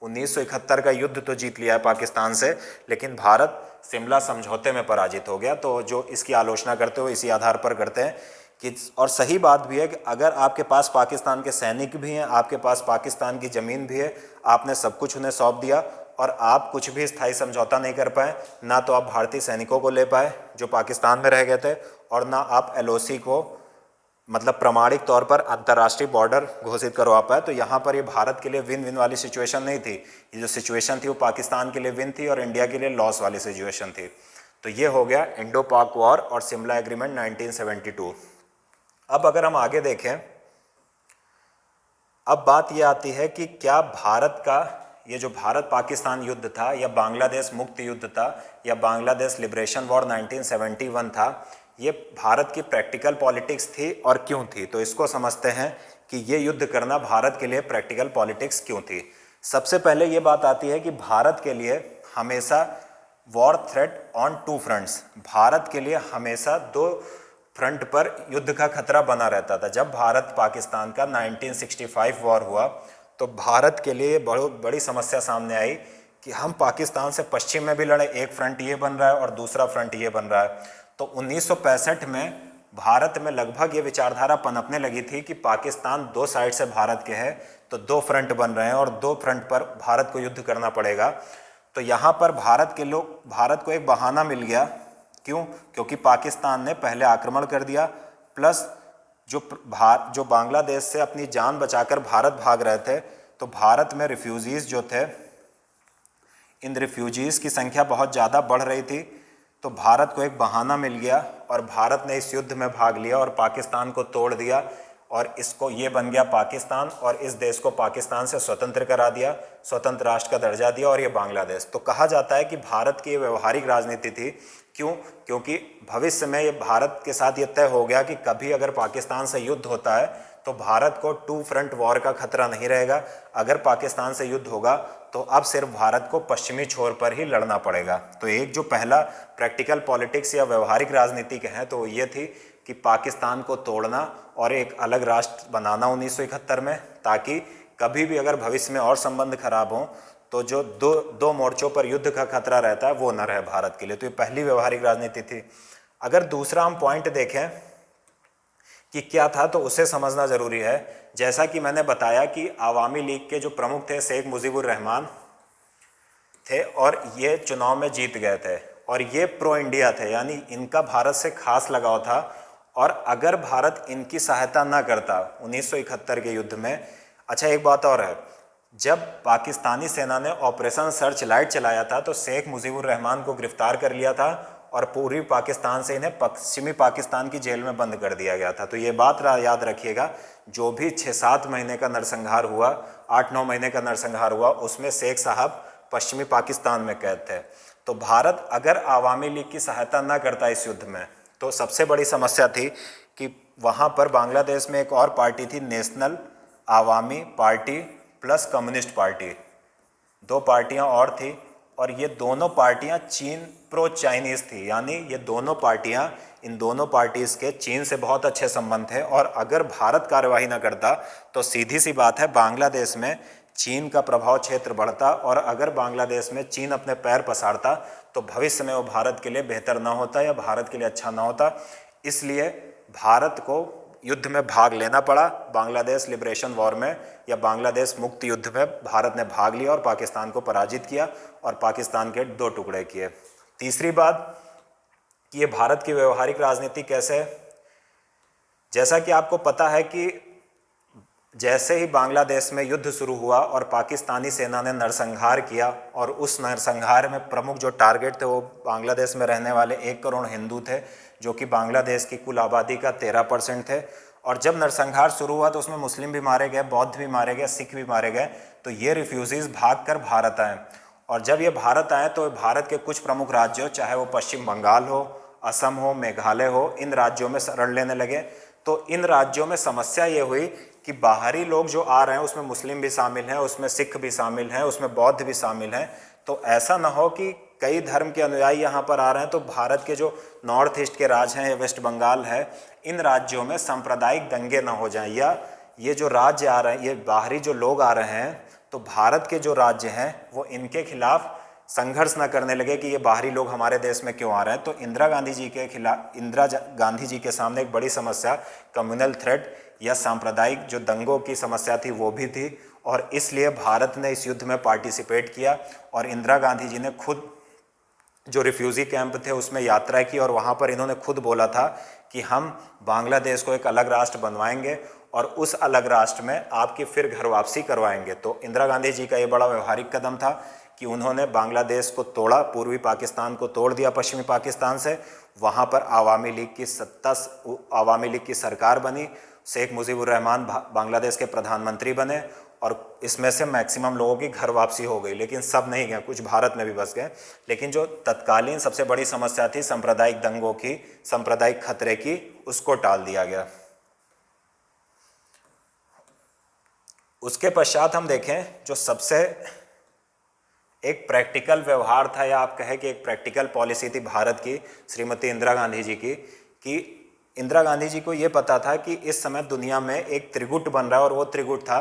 1971 का युद्ध तो जीत लिया है पाकिस्तान से, लेकिन भारत शिमला समझौते में पराजित हो गया। तो जो इसकी आलोचना करते हो इसी आधार पर करते हैं कि, और सही बात भी है कि अगर आपके पास पाकिस्तान के सैनिक भी हैं, आपके पास पाकिस्तान की ज़मीन भी है, आपने सब कुछ उन्हें सौंप दिया और आप कुछ भी स्थायी समझौता नहीं कर पाए, ना तो आप भारतीय सैनिकों को ले पाए जो पाकिस्तान में रह गए थे, और ना आप एलओसी को मतलब प्रमाणिक तौर पर अंतर्राष्ट्रीय बॉर्डर घोषित करवा पाए। तो यहाँ पर ये भारत के लिए विन विन वाली सिचुएशन नहीं थी, ये जो सिचुएशन थी वो पाकिस्तान के लिए विन थी और इंडिया के लिए लॉस वाली सिचुएशन थी। तो ये हो गया इंडो पाक वॉर और शिमला एग्रीमेंट 1972। अब अगर हम आगे देखें, अब बात ये आती है कि क्या भारत का ये जो भारत पाकिस्तान युद्ध था या बांग्लादेश मुक्ति युद्ध था या बांग्लादेश लिबरेशन वॉर 1971 था, ये भारत की प्रैक्टिकल पॉलिटिक्स थी और क्यों थी। तो इसको समझते हैं कि ये युद्ध करना भारत के लिए प्रैक्टिकल पॉलिटिक्स क्यों थी। सबसे पहले ये बात आती है कि भारत के लिए हमेशा war threat on two fronts, Bharat के लिए हमेशा दो फ्रंट पर युद्ध का खतरा बना रहता था। जब भारत पाकिस्तान का 1965 वॉर हुआ तो भारत के लिए बहुत बड़ी समस्या सामने आई कि हम पाकिस्तान से पश्चिम में भी लड़े, एक फ्रंट ये बन रहा है और दूसरा फ्रंट ये बन रहा है। तो 1965 में भारत में लगभग ये विचारधारा पनपने लगी थी कि पाकिस्तान दो साइड से भारत के हैं, तो दो फ्रंट बन रहे हैं और दो फ्रंट पर भारत को युद्ध करना पड़ेगा। तो यहाँ पर भारत को एक बहाना मिल गया। क्यों? क्योंकि पाकिस्तान ने पहले आक्रमण कर दिया, प्लस जो बांग्लादेश से अपनी जान बचाकर भारत भाग रहे थे, तो भारत में रिफ्यूजीज़ जो थे, इन रिफ्यूजीज़ की संख्या बहुत ज़्यादा बढ़ रही थी। तो भारत को एक बहाना मिल गया और भारत ने इस युद्ध में भाग लिया और पाकिस्तान को तोड़ दिया, और इसको ये बन गया पाकिस्तान, और इस देश को पाकिस्तान से स्वतंत्र करा दिया, स्वतंत्र राष्ट्र का दर्जा दिया, और ये बांग्लादेश। तो कहा जाता है कि भारत की ये व्यवहारिक राजनीति थी। क्यों? क्योंकि भविष्य में ये भारत के साथ ये तय हो गया कि कभी अगर पाकिस्तान से युद्ध होता है तो भारत को टू फ्रंट वॉर का खतरा नहीं रहेगा। अगर पाकिस्तान से युद्ध होगा तो अब सिर्फ भारत को पश्चिमी छोर पर ही लड़ना पड़ेगा। तो एक जो पहला प्रैक्टिकल पॉलिटिक्स या व्यवहारिक राजनीति कहें तो ये थी कि पाकिस्तान को तोड़ना और एक अलग राष्ट्र बनाना 1971 में, ताकि कभी भी अगर भविष्य में और संबंध खराब हों तो जो दो मोर्चों पर युद्ध का खतरा रहता है वो न रहे भारत के लिए। तो ये पहली व्यवहारिक राजनीति थी। अगर दूसरा हम पॉइंट देखें कि क्या था, तो उसे समझना ज़रूरी है। जैसा कि मैंने बताया कि आवामी लीग के जो प्रमुख थे शेख मुजीबुर रहमान थे, और ये चुनाव में जीत गए थे, और ये प्रो इंडिया थे, यानी इनका भारत से खास लगाव था। और अगर भारत इनकी सहायता ना करता 1971 के युद्ध में। अच्छा, एक बात और है, जब पाकिस्तानी सेना ने ऑपरेशन सर्च लाइट चलाया था तो शेख मुजीबुर रहमान को गिरफ्तार कर लिया था और पूर्वी पाकिस्तान से इन्हें पश्चिमी पाकिस्तान की जेल में बंद कर दिया गया था। तो ये बात याद रखिएगा, जो भी 6-7 महीने का नरसंहार हुआ, 8-9 महीने का नरसंहार हुआ, उसमें शेख साहब पश्चिमी पाकिस्तान में कैद थे। तो भारत अगर आवामी लीग की सहायता न करता इस युद्ध में, तो सबसे बड़ी समस्या थी कि वहाँ पर बांग्लादेश में एक और पार्टी थी, national Awami party plus communist party, 2 पार्टियाँ और थी, और ये दोनों पार्टियाँ चीन प्रो चाइनीज़ थी, यानी ये दोनों पार्टियाँ, इन दोनों पार्टीज़ के चीन से बहुत अच्छे संबंध थे। और अगर भारत कार्यवाही न करता तो सीधी सी बात है, बांग्लादेश में चीन का प्रभाव क्षेत्र बढ़ता, और अगर बांग्लादेश में चीन अपने पैर पसारता तो भविष्य में वो भारत के लिए बेहतर ना होता या भारत के लिए अच्छा ना होता। इसलिए भारत को युद्ध में भाग लेना पड़ा, बांग्लादेश लिबरेशन वॉर में या बांग्लादेश मुक्ति युद्ध में भारत ने भाग लिया और पाकिस्तान को पराजित किया और पाकिस्तान के 2 टुकड़े किए। तीसरी बात कि ये भारत की व्यवहारिक राजनीति कैसे है। जैसा कि आपको पता है कि जैसे ही बांग्लादेश में युद्ध शुरू हुआ और पाकिस्तानी सेना ने नरसंहार किया, और उस नरसंहार में प्रमुख जो टारगेट थे वो बांग्लादेश में रहने वाले 1 करोड़ हिंदू थे, जो कि बांग्लादेश की कुल आबादी का 13% थे। और जब नरसंहार शुरू हुआ तो उसमें मुस्लिम भी मारे गए, बौद्ध भी मारे गए, सिख भी मारे गए। तो ये रिफ्यूजीज़ भाग कर भारत आए, और जब ये भारत आए तो भारत के कुछ प्रमुख राज्यों, चाहे वो पश्चिम बंगाल हो, असम हो, मेघालय हो, इन राज्यों में शरण लेने लगे। तो इन राज्यों में समस्या ये हुई कि बाहरी लोग जो आ रहे हैं उसमें मुस्लिम भी शामिल हैं, उसमें सिख भी शामिल हैं, उसमें बौद्ध भी शामिल हैं। तो ऐसा ना हो कि कई धर्म के अनुयायी यहाँ पर आ रहे हैं, तो भारत के जो नॉर्थ ईस्ट के राज्य हैं या वेस्ट बंगाल है, इन राज्यों में सांप्रदायिक दंगे ना हो जाएं, या ये जो राज्य आ रहे हैं, ये बाहरी जो लोग आ रहे हैं, तो भारत के जो राज्य हैं वो इनके खिलाफ संघर्ष न करने लगे कि ये बाहरी लोग हमारे देश में क्यों आ रहे हैं। तो इंदिरा गांधी जी के सामने एक बड़ी समस्या कम्युनल थ्रेट या सांप्रदायिक जो दंगों की समस्या थी वो भी थी, और इसलिए भारत ने इस युद्ध में पार्टिसिपेट किया। और इंदिरा गांधी जी ने खुद जो रिफ्यूजी कैंप थे उसमें यात्रा की, और वहाँ पर इन्होंने खुद बोला था कि हम बांग्लादेश को एक अलग राष्ट्र बनवाएंगे और उस अलग राष्ट्र में आपकी फिर घर वापसी करवाएंगे। तो इंदिरा गांधी जी का ये बड़ा व्यवहारिक कदम था कि उन्होंने बांग्लादेश को तोड़ा, पूर्वी पाकिस्तान को तोड़ दिया पश्चिमी पाकिस्तान से। वहाँ पर आवामी लीग की सरकार बनी, शेख मुजीबुर रहमान बांग्लादेश के प्रधानमंत्री बने, और इसमें से मैक्सिमम लोगों की घर वापसी हो गई, लेकिन सब नहीं गए, कुछ भारत में भी बस गए। लेकिन जो तत्कालीन सबसे बड़ी समस्या थी सांप्रदायिक दंगों की, सांप्रदायिक खतरे की, उसको टाल दिया गया। उसके पश्चात हम देखें जो सबसे एक प्रैक्टिकल व्यवहार था, या आप कहें कि एक प्रैक्टिकल पॉलिसी थी भारत की, श्रीमती इंदिरा गांधी जी की, कि इंदिरा गांधी जी को ये पता था कि इस समय दुनिया में एक त्रिगुट बन रहा है, और वो त्रिगुट था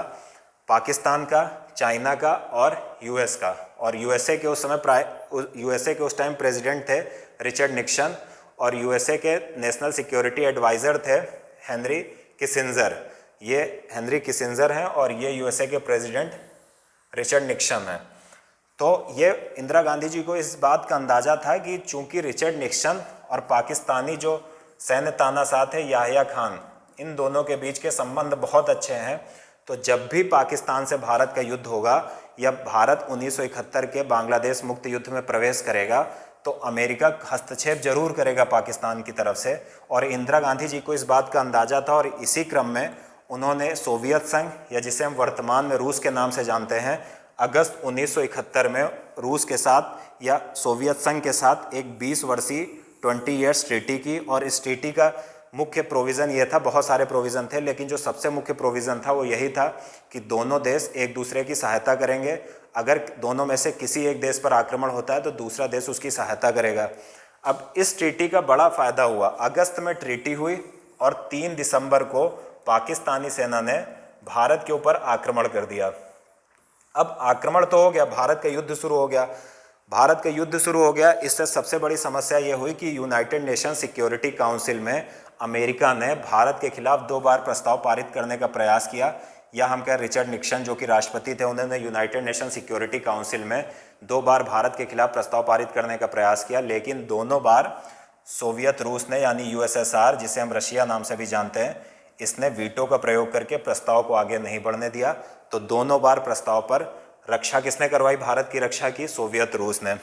पाकिस्तान का, चाइना का और यूएस का। और यूएसए के उस टाइम प्रेसिडेंट थे रिचर्ड निक्सन, और यूएसए के नेशनल सिक्योरिटी एडवाइज़र थे हेनरी किसिंजर। ये हेनरी किसिंजर हैं और ये यूएसए के प्रेसिडेंट रिचर्ड निक्सन हैं। तो ये इंदिरा गांधी जी को इस बात का अंदाज़ा था कि चूंकि रिचर्ड निक्सन और पाकिस्तानी जो सैन्य तानाशाह थे याहिया खान, इन दोनों के बीच के संबंध बहुत अच्छे हैं। तो जब भी पाकिस्तान से भारत का युद्ध होगा या भारत 1971 के बांग्लादेश मुक्त युद्ध में प्रवेश करेगा तो अमेरिका हस्तक्षेप जरूर करेगा पाकिस्तान की तरफ से। और इंदिरा गांधी जी को इस बात का अंदाज़ा था और इसी क्रम में उन्होंने सोवियत संघ, या जिसे हम वर्तमान में रूस के नाम से जानते हैं, अगस्त 1971 में रूस के साथ या सोवियत संघ के साथ एक 20 वर्षीय 20 ईयर्स ट्रीटी की। और इस ट्रीटी का मुख्य प्रोविज़न ये था, बहुत सारे प्रोविज़न थे लेकिन जो सबसे मुख्य प्रोविज़न था वो यही था कि दोनों देश एक दूसरे की सहायता करेंगे। अगर दोनों में से किसी एक देश पर आक्रमण होता है तो दूसरा देश उसकी सहायता करेगा। अब इस ट्रीटी का बड़ा फ़ायदा हुआ। अगस्त में ट्रीटी हुई और 3 दिसंबर को पाकिस्तानी सेना ने भारत के ऊपर आक्रमण कर दिया। अब आक्रमण तो हो गया, भारत का युद्ध शुरू हो गया। भारत का युद्ध शुरू हो गया, इससे सबसे बड़ी समस्या ये हुई कि यूनाइटेड नेशन सिक्योरिटी काउंसिल में अमेरिका ने भारत के खिलाफ 2 बार प्रस्ताव पारित करने का प्रयास किया। या हम कहें रिचर्ड निक्सन जो कि राष्ट्रपति थे, उन्होंने यूनाइटेड नेशन सिक्योरिटी काउंसिल में 2 बार भारत के खिलाफ प्रस्ताव पारित करने का प्रयास किया, लेकिन दोनों बार सोवियत रूस ने, यानी यूएसएसआर जिसे हम रशिया नाम से भी जानते हैं, इसने वीटो का प्रयोग करके प्रस्ताव को आगे नहीं बढ़ने दिया। तो दोनों बार प्रस्ताव पर रक्षा किसने करवाई? भारत की रक्षा की सोवियत रूस ने।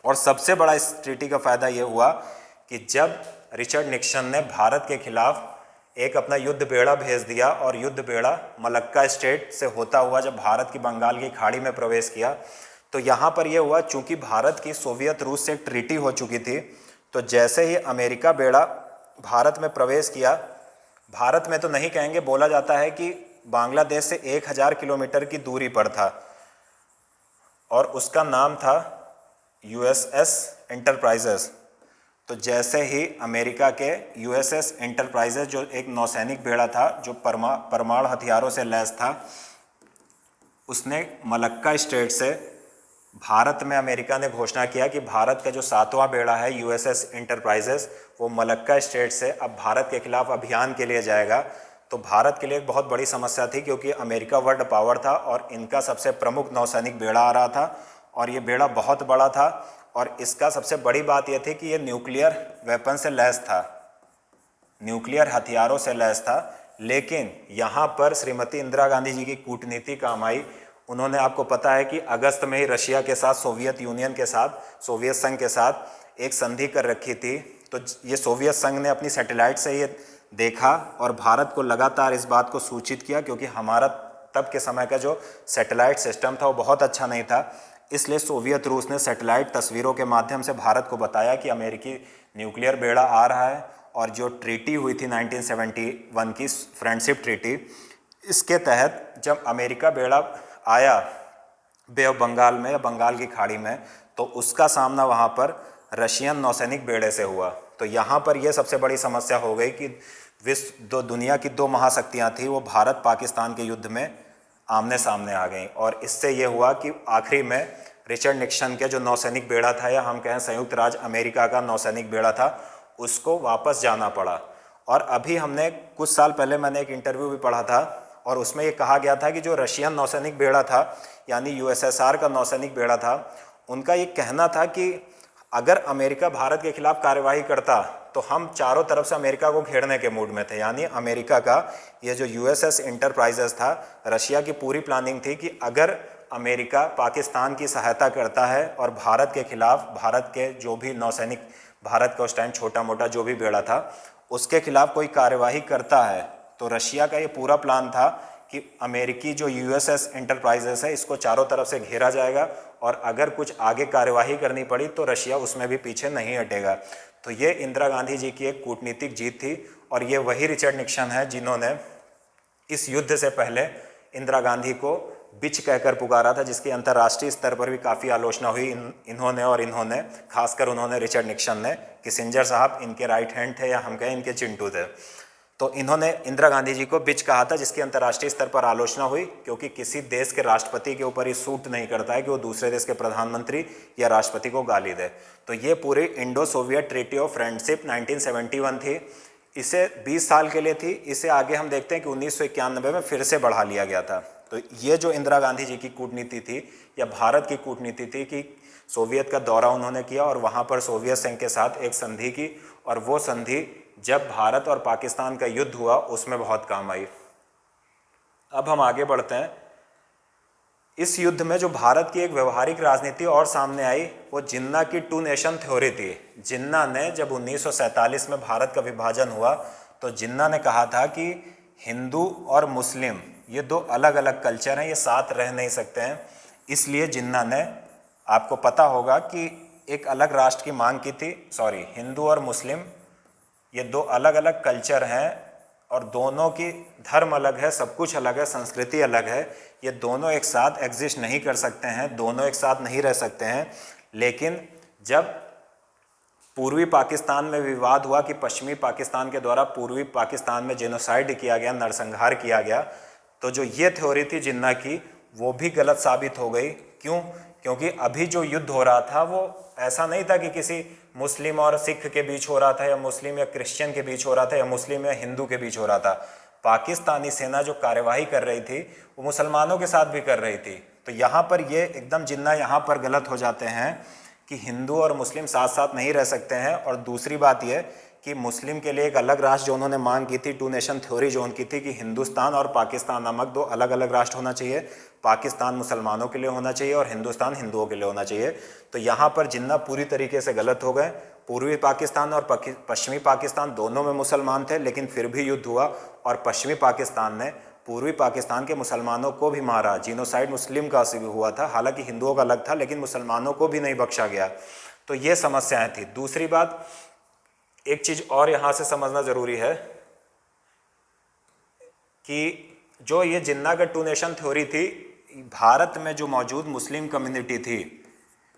और सबसे बड़ा इस ट्रीटी का फायदा ये हुआ कि जब रिचर्ड निक्सन ने भारत के खिलाफ एक अपना युद्ध बेड़ा भेज दिया और युद्ध बेड़ा मलक्का स्टेट से होता हुआ जब भारत की बंगाल की खाड़ी में प्रवेश किया, तो यहाँ पर यह हुआ, चूंकि भारत की सोवियत रूस से ट्रीटी हो चुकी थी, तो जैसे ही अमेरिका बेड़ा भारत में प्रवेश किया, भारत में तो नहीं कहेंगे, बोला जाता है कि बांग्लादेश से 1000 किलोमीटर की दूरी पर था और उसका नाम था यूएसएस एंटरप्राइजेस। तो जैसे ही अमेरिका के यूएसएस एंटरप्राइजेस, जो एक नौसैनिक बेड़ा था जो परमाणु हथियारों से लैस था, उसने मलक्का स्टेट से भारत में, अमेरिका ने घोषणा किया कि भारत का जो 7वां बेड़ा है यूएसएस एंटरप्राइजेस, वो मलक्का स्टेट से अब भारत के खिलाफ अभियान के लिए जाएगा। तो भारत के लिए एक बहुत बड़ी समस्या थी क्योंकि अमेरिका वर्ल्ड पावर था और इनका सबसे प्रमुख नौसैनिक बेड़ा आ रहा था और ये बेड़ा बहुत बड़ा था और इसका सबसे बड़ी बात यह थी कि ये न्यूक्लियर वेपन से लैस था, न्यूक्लियर हथियारों से लैस था। लेकिन यहाँ पर श्रीमती इंदिरा गांधी जी की कूटनीति काम आई। उन्होंने, आपको पता है कि अगस्त में ही रशिया के साथ, सोवियत यूनियन के साथ, सोवियत संघ के साथ एक संधि कर रखी थी। तो ये सोवियत संघ ने अपनी सैटेलाइट से ये देखा और भारत को लगातार इस बात को सूचित किया, क्योंकि हमारा तब के समय का जो सैटेलाइट सिस्टम था वो बहुत अच्छा नहीं था। इसलिए सोवियत रूस ने सैटेलाइट तस्वीरों के माध्यम से भारत को बताया कि अमेरिकी न्यूक्लियर बेड़ा आ रहा है। और जो ट्रीटी हुई थी 1971 की फ्रेंडशिप ट्रीटी, इसके तहत जब अमेरिका बेड़ा आया बे ऑफ बंगाल में या बंगाल की खाड़ी में, तो उसका सामना वहाँ पर रशियन नौसैनिक बेड़े से हुआ। तो यहाँ पर यह सबसे बड़ी समस्या हो गई कि दुनिया की 2 महाशक्तियाँ थी, वो भारत पाकिस्तान के युद्ध में आमने सामने आ गई। और इससे ये हुआ कि आखिरी में रिचर्ड निक्सन के जो नौसैनिक बेड़ा था, या हम कहें संयुक्त राज्य अमेरिका का नौसैनिक बेड़ा था, उसको वापस जाना पड़ा। और अभी हमने कुछ साल पहले मैंने एक इंटरव्यू भी पढ़ा था और उसमें ये कहा गया था कि जो रशियन नौसैनिक बेड़ा था, यानी यूएसएसआर का नौसैनिक बेड़ा था, उनका ये कहना था कि अगर अमेरिका भारत के खिलाफ कार्यवाही करता तो हम चारों तरफ से अमेरिका को घेरने के मूड में थे। यानी अमेरिका का ये जो यूएसएस एंटरप्राइजेस था, रशिया की पूरी प्लानिंग थी कि अगर अमेरिका पाकिस्तान की सहायता करता है और भारत के खिलाफ, भारत के जो भी नौसैनिक, भारत का उस टाइम छोटा मोटा जो भी बेड़ा था, उसके खिलाफ कोई कार्यवाही करता है, तो रशिया का ये पूरा प्लान था कि अमेरिकी जो यूएसएस एंटरप्राइजेस है, इसको चारों तरफ से घेरा जाएगा और अगर कुछ आगे कार्यवाही करनी पड़ी तो रशिया उसमें भी पीछे नहीं हटेगा। तो ये इंदिरा गांधी जी की एक कूटनीतिक जीत थी और ये वही रिचर्ड निक्सन है जिन्होंने इस युद्ध से पहले इंदिरा गांधी को बिच कहकर पुकारा था, जिसकी अंतर्राष्ट्रीय स्तर पर भी काफ़ी आलोचना हुई। इन्होंने खासकर उन्होंने, रिचर्ड निक्सन ने, किसिंजर साहब इनके राइट हैंड थे या हम कहें इनके चिंटू थे, तो इन्होंने इंदिरा गांधी जी को बिच कहा था, जिसकी अंतर्राष्ट्रीय स्तर पर आलोचना हुई, क्योंकि किसी देश के राष्ट्रपति के ऊपर ये सूट नहीं करता है कि वो दूसरे देश के प्रधानमंत्री या राष्ट्रपति को गाली दे। तो ये पूरी Indo Soviet treaty of friendship 1971 थी। इसे 20 साल के लिए थी। इसे आगे हम देखते हैं कि 1991 में फिर से बढ़ा लिया गया था। तो ये जो इंदिरा गांधी जी की कूटनीति थी या भारत की कूटनीति थी कि सोवियत का दौरा उन्होंने किया और वहाँ पर सोवियत संघ के साथ एक संधि की, और वो संधि जब भारत और पाकिस्तान का युद्ध हुआ उसमें बहुत काम आई। अब हम आगे बढ़ते हैं। इस युद्ध में जो भारत की एक व्यवहारिक राजनीति और सामने आई वो जिन्ना की टू नेशन थ्योरी थी। जिन्ना ने जब 1947 में भारत का विभाजन हुआ तो जिन्ना ने कहा था कि हिंदू और मुस्लिम ये दो अलग अलग कल्चर हैं, ये साथ रह नहीं सकते हैं। इसलिए जिन्ना ने, आपको पता होगा कि एक अलग राष्ट्र की मांग की थी। हिंदू और मुस्लिम ये दो अलग अलग कल्चर हैं और दोनों की धर्म अलग है, सब कुछ अलग है, संस्कृति अलग है, ये दोनों एक साथ एग्जिस्ट नहीं कर सकते हैं, दोनों एक साथ नहीं रह सकते हैं। लेकिन जब पूर्वी पाकिस्तान में विवाद हुआ कि पश्चिमी पाकिस्तान के द्वारा पूर्वी पाकिस्तान में जेनोसाइड किया गया, नरसंहार किया गया, तो जो ये थ्योरी थी जिन्ना की वो भी गलत साबित हो गई। क्यों? क्योंकि अभी जो युद्ध हो रहा था वो ऐसा नहीं था कि किसी मुस्लिम और सिख के बीच हो रहा था, या मुस्लिम या क्रिश्चियन के बीच हो रहा था, या मुस्लिम या हिंदू के बीच हो रहा था। पाकिस्तानी सेना जो कार्यवाही कर रही थी वो मुसलमानों के साथ भी कर रही थी। तो यहाँ पर ये एकदम जिन्ना यहाँ पर गलत हो जाते हैं कि हिंदू और मुस्लिम साथ साथ नहीं रह सकते हैं। और दूसरी बात यह कि मुस्लिम के लिए एक अलग राष्ट्र जो उन्होंने मांग की थी, टू नेशन थ्योरी जो उनकी थी कि हिंदुस्तान और पाकिस्तान नामक दो अलग अलग राष्ट्र होना चाहिए, पाकिस्तान मुसलमानों के लिए होना चाहिए और हिंदुस्तान हिंदुओं के लिए होना चाहिए। तो यहाँ पर जिन्ना पूरी तरीके से गलत हो गए। पूर्वी पाकिस्तान और पश्चिमी पाकिस्तान दोनों में मुसलमान थे, लेकिन फिर भी युद्ध हुआ और पश्चिमी पाकिस्तान ने पूर्वी पाकिस्तान के मुसलमानों को भी मारा। जीनोसाइड मुस्लिम का भी हुआ था, हालांकि हिंदुओं का अलग था, लेकिन मुसलमानों को भी नहीं बख्शा गया। तो ये समस्याएं थी। दूसरी बात, एक चीज़ और यहाँ से समझना ज़रूरी है कि जो ये जिन्ना का टू नेशन थ्योरी थी, भारत में जो मौजूद मुस्लिम कम्युनिटी थी,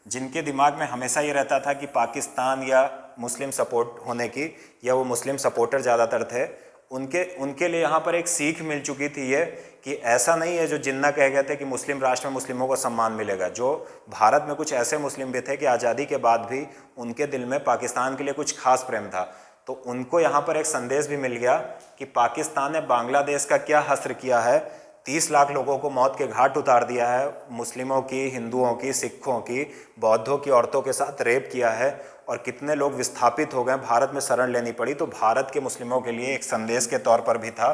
जिनके दिमाग में हमेशा ये रहता था कि पाकिस्तान या मुस्लिम सपोर्ट होने की, या वो मुस्लिम सपोर्टर ज़्यादातर थे, उनके लिए यहाँ पर एक सीख मिल चुकी थी ये कि ऐसा नहीं है जो जिन्ना कह गए थे कि मुस्लिम राष्ट्र में मुस्लिमों को सम्मान मिलेगा। जो भारत में कुछ ऐसे मुस्लिम भी थे कि आज़ादी के बाद भी उनके दिल में पाकिस्तान के लिए कुछ खास प्रेम था। तो उनको यहाँ पर एक संदेश भी मिल गया कि पाकिस्तान ने बांग्लादेश का क्या हश्र किया है, 30 लाख लोगों को मौत के घाट उतार दिया है, मुस्लिमों की, हिंदुओं की, सिखों की, बौद्धों की औरतों के साथ रेप किया है और कितने लोग विस्थापित हो गए, भारत में शरण लेनी पड़ी। तो भारत के मुस्लिमों के लिए एक संदेश के तौर पर भी था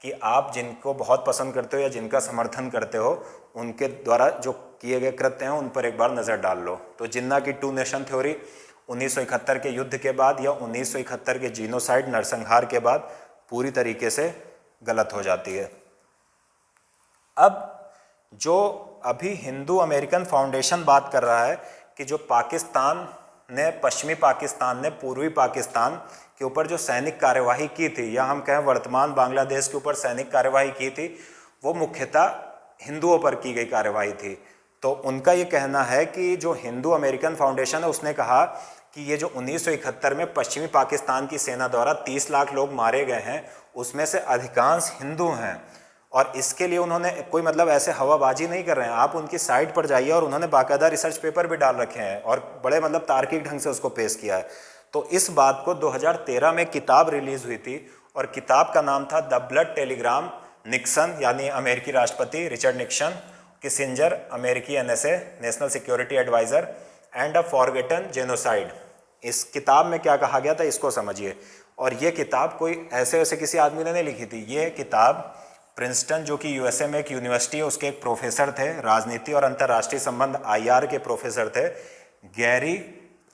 कि आप जिनको बहुत पसंद करते हो या जिनका समर्थन करते हो, उनके द्वारा जो किए गए कृत्य हैं उन पर एक बार नज़र डाल लो। तो जिन्ना की टू नेशन थ्योरी 1971 के युद्ध के बाद या 1971 के जीनोसाइड नरसंहार के बाद पूरी तरीके से गलत हो जाती है। अब जो अभी हिंदू अमेरिकन फाउंडेशन बात कर रहा है कि जो पाकिस्तान ने, पश्चिमी पाकिस्तान ने पूर्वी पाकिस्तान के ऊपर जो सैनिक कार्यवाही की थी, या हम कहें वर्तमान बांग्लादेश के ऊपर सैनिक कार्यवाही की थी, वो मुख्यतः हिंदुओं पर की गई कार्यवाही थी। तो उनका ये कहना है कि जो हिंदू अमेरिकन फाउंडेशन है उसने कहा कि ये जो 1971 में पश्चिमी पाकिस्तान की सेना द्वारा 30 लाख लोग मारे गए हैं, उसमें से अधिकांश हिंदू हैं। और इसके लिए उन्होंने कोई मतलब ऐसे हवाबाजी नहीं कर रहे हैं, आप उनकी साइट पर जाइए और उन्होंने बाकायदा रिसर्च पेपर भी डाल रखे हैं और बड़े मतलब तार्किक ढंग से उसको पेश किया है। तो इस बात को 2013 में किताब रिलीज़ हुई थी और किताब का नाम था द ब्लड टेलीग्राम, निक्सन यानी अमेरिकी राष्ट्रपति रिचर्ड निक्सन, किसिंजर अमेरिकी NSA national security adviser and a forgotten genocide. इस किताब में क्या कहा गया था इसको समझिए। और ये किताब कोई ऐसे वैसे किसी आदमी ने नहीं लिखी थी। ये किताब प्रिंसटन जो कि USA में एक यूनिवर्सिटी है, उसके एक प्रोफेसर थे, राजनीति और अंतर्राष्ट्रीय संबंध IR के प्रोफेसर थे, गैरी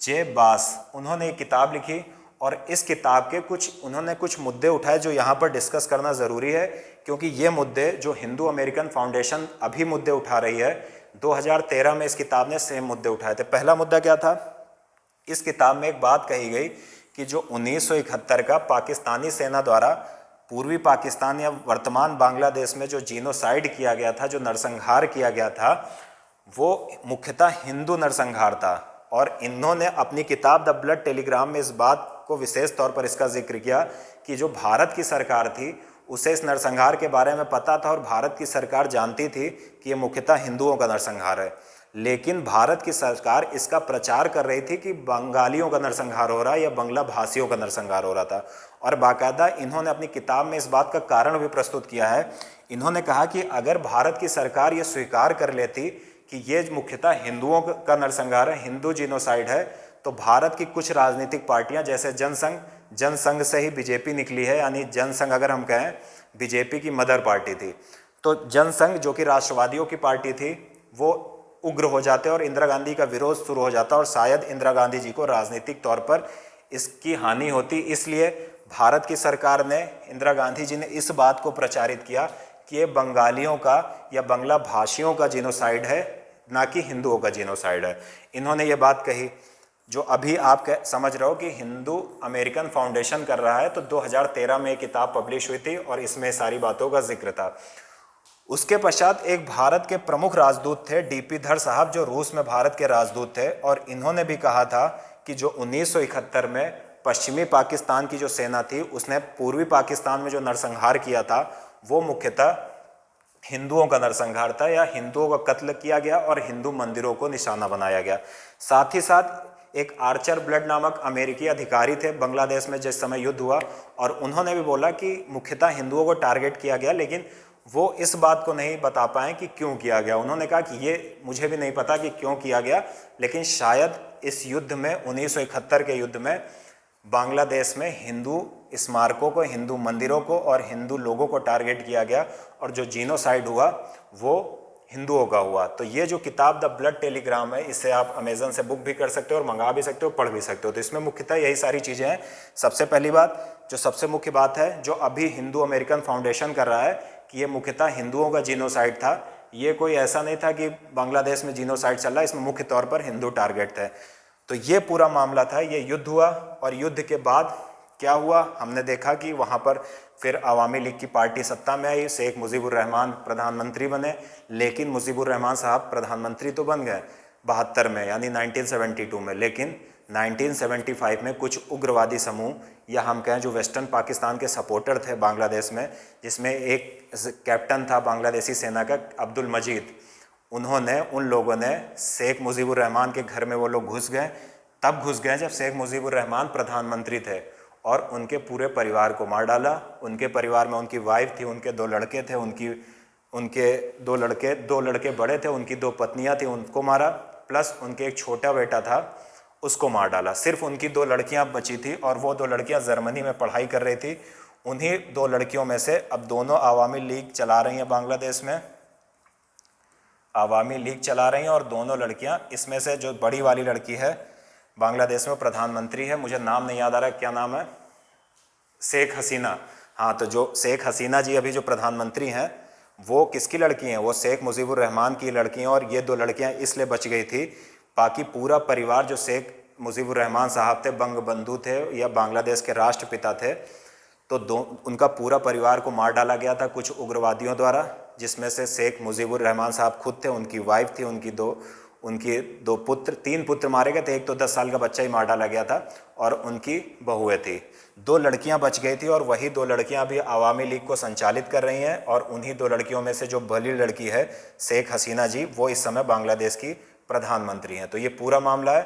जे बास, उन्होंने एक किताब लिखी। और इस किताब के उन्होंने कुछ मुद्दे उठाए जो यहाँ पर डिस्कस करना ज़रूरी है, क्योंकि ये मुद्दे जो हिंदू अमेरिकन फाउंडेशन अभी मुद्दे उठा रही है, 2013 में इस किताब ने सेम मुद्दे उठाए थे। पहला मुद्दा क्या था? इस किताब में एक बात कही गई कि जो 1971 का पाकिस्तानी सेना द्वारा पूर्वी पाकिस्तान या वर्तमान बांग्लादेश में जो जीनोसाइड किया गया था, जो नरसंहार किया गया था, वो मुख्यतः हिंदू नरसंहार था। और इन्होंने अपनी किताब द ब्लड टेलीग्राम में इस बात को विशेष तौर पर इसका जिक्र किया कि जो भारत की सरकार थी उसे इस नरसंहार के बारे में पता था और भारत की सरकार जानती थी कि ये मुख्यतः हिंदुओं का नरसंहार है, लेकिन भारत की सरकार इसका प्रचार कर रही थी कि बंगालियों का नरसंहार हो रहा है या बांग्ला भाषियों का नरसंहार हो रहा था। और बाकायदा इन्होंने अपनी किताब में इस बात का कारण भी प्रस्तुत किया है। इन्होंने कहा कि अगर भारत की सरकार ये स्वीकार कर लेती कि ये मुख्यतः हिंदुओं का नरसंहार है, हिंदू जीनोसाइड है, तो भारत की कुछ राजनीतिक पार्टियां जैसे जनसंघ, जनसंघ से ही बीजेपी निकली है, यानी जनसंघ अगर हम कहें बीजेपी की मदर पार्टी थी। तो जनसंघ जो कि राष्ट्रवादियों की पार्टी थी वो उग्र हो जाते और इंदिरा गांधी का विरोध शुरू हो जाता और शायद इंदिरा गांधी जी को राजनीतिक तौर पर इसकी हानि होती। इसलिए भारत की सरकार ने, इंदिरा गांधी जी ने इस बात को प्रचारित किया कि ये बंगालियों का या बांग्ला भाषियों का जीनोसाइड है, ना कि हिंदुओं का जीनोसाइड है। इन्होंने ये बात कही जो अभी आप समझ रहे हो कि हिंदू अमेरिकन फाउंडेशन कर रहा है। तो 2013 में एक किताब पब्लिश हुई थी और इसमें सारी बातों का जिक्र था। उसके पश्चात एक भारत के प्रमुख राजदूत थे डीपी धर साहब, जो रूस में भारत के राजदूत थे, और इन्होंने भी कहा था कि जो 1971 में पश्चिमी पाकिस्तान की जो सेना थी उसने पूर्वी पाकिस्तान में जो नरसंहार किया था वो मुख्यतः हिंदुओं का नरसंहार था, या हिंदुओं का कत्ल किया गया और हिंदू मंदिरों को निशाना बनाया गया। साथ ही साथ एक आर्चर ब्लड नामक अमेरिकी अधिकारी थे बांग्लादेश में जिस समय युद्ध हुआ, और उन्होंने भी बोला कि मुख्यतः हिंदुओं को टारगेट किया गया, लेकिन वो इस बात को नहीं बता पाए कि क्यों किया गया। उन्होंने कहा कि ये मुझे भी नहीं पता कि क्यों किया गया, लेकिन शायद इस युद्ध में 1971 के युद्ध में बांग्लादेश में हिंदू स्मारकों को, हिंदू मंदिरों को और हिंदू लोगों को टारगेट किया गया, और जो जीनोसाइड हुआ वो हिंदुओं का हुआ। तो ये जो किताब द ब्लड टेलीग्राम है, इसे आप अमेजन से बुक भी कर सकते हो और मंगा भी सकते हो, पढ़ भी सकते हो। तो इसमें मुख्यतः यही सारी चीज़ें हैं। सबसे पहली बात, जो सबसे मुख्य बात है, जो अभी हिंदू अमेरिकन फाउंडेशन कर रहा है कि ये मुख्यतः हिंदुओं का जीनोसाइड था। ये कोई ऐसा नहीं था कि बांग्लादेश में जीनोसाइड चल रहा है, इसमें मुख्य तौर पर हिंदू टारगेट थे। तो ये पूरा मामला था। ये युद्ध हुआ और युद्ध के बाद क्या हुआ, हमने देखा कि वहाँ पर फिर अवामी लीग की पार्टी सत्ता में आई, शेख मुजीबुर रहमान प्रधानमंत्री बने। लेकिन मुजीबुर रहमान साहब प्रधानमंत्री तो बन गए 72 में, यानी 1972 में, लेकिन 1975 में कुछ उग्रवादी समूह, या हम कहें जो वेस्टर्न पाकिस्तान के सपोर्टर थे बांग्लादेश में, जिसमें एक कैप्टन था बांग्लादेशी सेना का अब्दुल मजीद, उन लोगों ने शेख मुजीबुर रहमान के घर में वो लोग घुस गए। तब घुस गए जब शेख मुजीबुर रहमान प्रधानमंत्री थे, और उनके पूरे परिवार को मार डाला। उनके परिवार में उनकी वाइफ थी, उनके 2 लड़के थे, उनके 2 लड़के बड़े थे, उनकी 2 पत्नियां थी, उनको मारा, प्लस उनके एक छोटा बेटा था उसको मार डाला। सिर्फ उनकी 2 लड़कियां बची थी और वो 2 लड़कियां जर्मनी में पढ़ाई कर रही थी। उन्हीं 2 लड़कियों में से अब दोनों आवामी लीग चला रही हैं बांग्लादेश में, आवामी लीग चला रही हैं, और दोनों लड़कियां, इसमें से जो बड़ी वाली लड़की है बांग्लादेश में प्रधानमंत्री है, मुझे नाम नहीं याद आ रहा है, क्या नाम है, शेख हसीना। हाँ, तो जो शेख हसीना जी अभी जो प्रधानमंत्री हैं वो किसकी लड़की हैं, वो शेख मुजीबुर रहमान की लड़की हैं। और ये 2 लड़कियां इसलिए बच गई थी, बाकी पूरा परिवार, जो शेख मुजीबुर रहमान साहब थे, बंगबंधु थे या बांग्लादेश के राष्ट्रपिता थे, तो उनका पूरा परिवार को मार डाला गया था कुछ उग्रवादियों द्वारा, जिसमें से शेख मुजीबुर रहमान साहब खुद थे, उनकी वाइफ थी, उनके 2 पुत्र, 3 पुत्र मारे गए थे, एक तो 10 साल का बच्चा ही मार डाला गया था, और उनकी बहुएं थी। 2 लड़कियां बच गई थी, और वही 2 लड़कियां अभी आवामी लीग को संचालित कर रही हैं। और उन्हीं 2 लड़कियों में से जो बड़ी लड़की है शेख हसीना जी, वो इस समय बांग्लादेश की प्रधानमंत्री हैं। तो ये पूरा मामला है।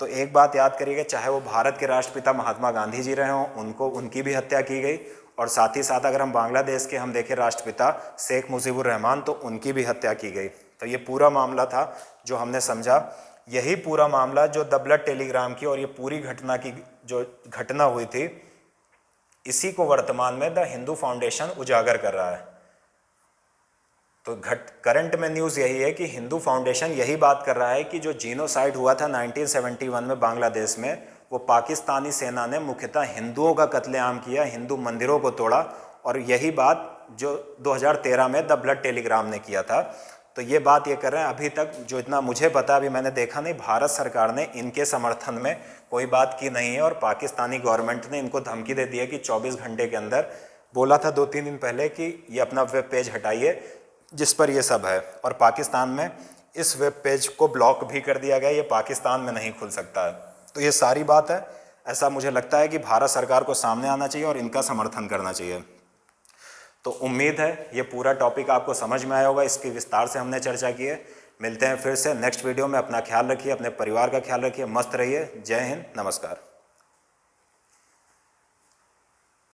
तो एक बात याद करिएगा, चाहे वो भारत के राष्ट्रपिता महात्मा गांधी जी रहे हों, उनकी भी हत्या की गई, और साथ ही साथ अगर हम बांग्लादेश के हम देखें राष्ट्रपिता शेख मुजीबुर रहमान, तो उनकी भी हत्या की गई। तो ये पूरा मामला था जो हमने समझा। यही पूरा मामला जो द ब्लड टेलीग्राम की और ये पूरी घटना की जो घटना हुई थी, इसी को वर्तमान में द हिंदू फाउंडेशन उजागर कर रहा है। तो करंट में न्यूज़ यही है कि हिंदू फाउंडेशन यही बात कर रहा है कि जो जीनोसाइड हुआ था 1971 में बांग्लादेश में, वो पाकिस्तानी सेना ने मुख्यतः हिंदुओं का कत्लेआम किया, हिंदू मंदिरों को तोड़ा, और यही बात जो 2013 में द ब्लड टेलीग्राम ने किया था। तो ये बात ये कर रहे हैं। अभी तक जो इतना मुझे पता, अभी मैंने देखा नहीं, भारत सरकार ने इनके समर्थन में कोई बात की नहीं है, और पाकिस्तानी गवर्नमेंट ने इनको धमकी दे दी है कि 24 घंटे के अंदर, बोला था 2-3 दिन पहले कि ये अपना वेब पेज हटाइए जिस पर ये सब है, और पाकिस्तान में इस वेब पेज को ब्लॉक भी कर दिया गया, ये पाकिस्तान में नहीं खुल सकता है। तो ये सारी बात है। ऐसा मुझे लगता है कि भारत सरकार को सामने आना चाहिए और इनका समर्थन करना चाहिए। तो उम्मीद है ये पूरा टॉपिक आपको समझ में आया होगा, इसकी विस्तार से हमने चर्चा की है। मिलते हैं फिर से नेक्स्ट वीडियो में। अपना ख्याल रखिए, अपने परिवार का ख्याल रखिए, मस्त रहिए। जय हिंद, नमस्कार।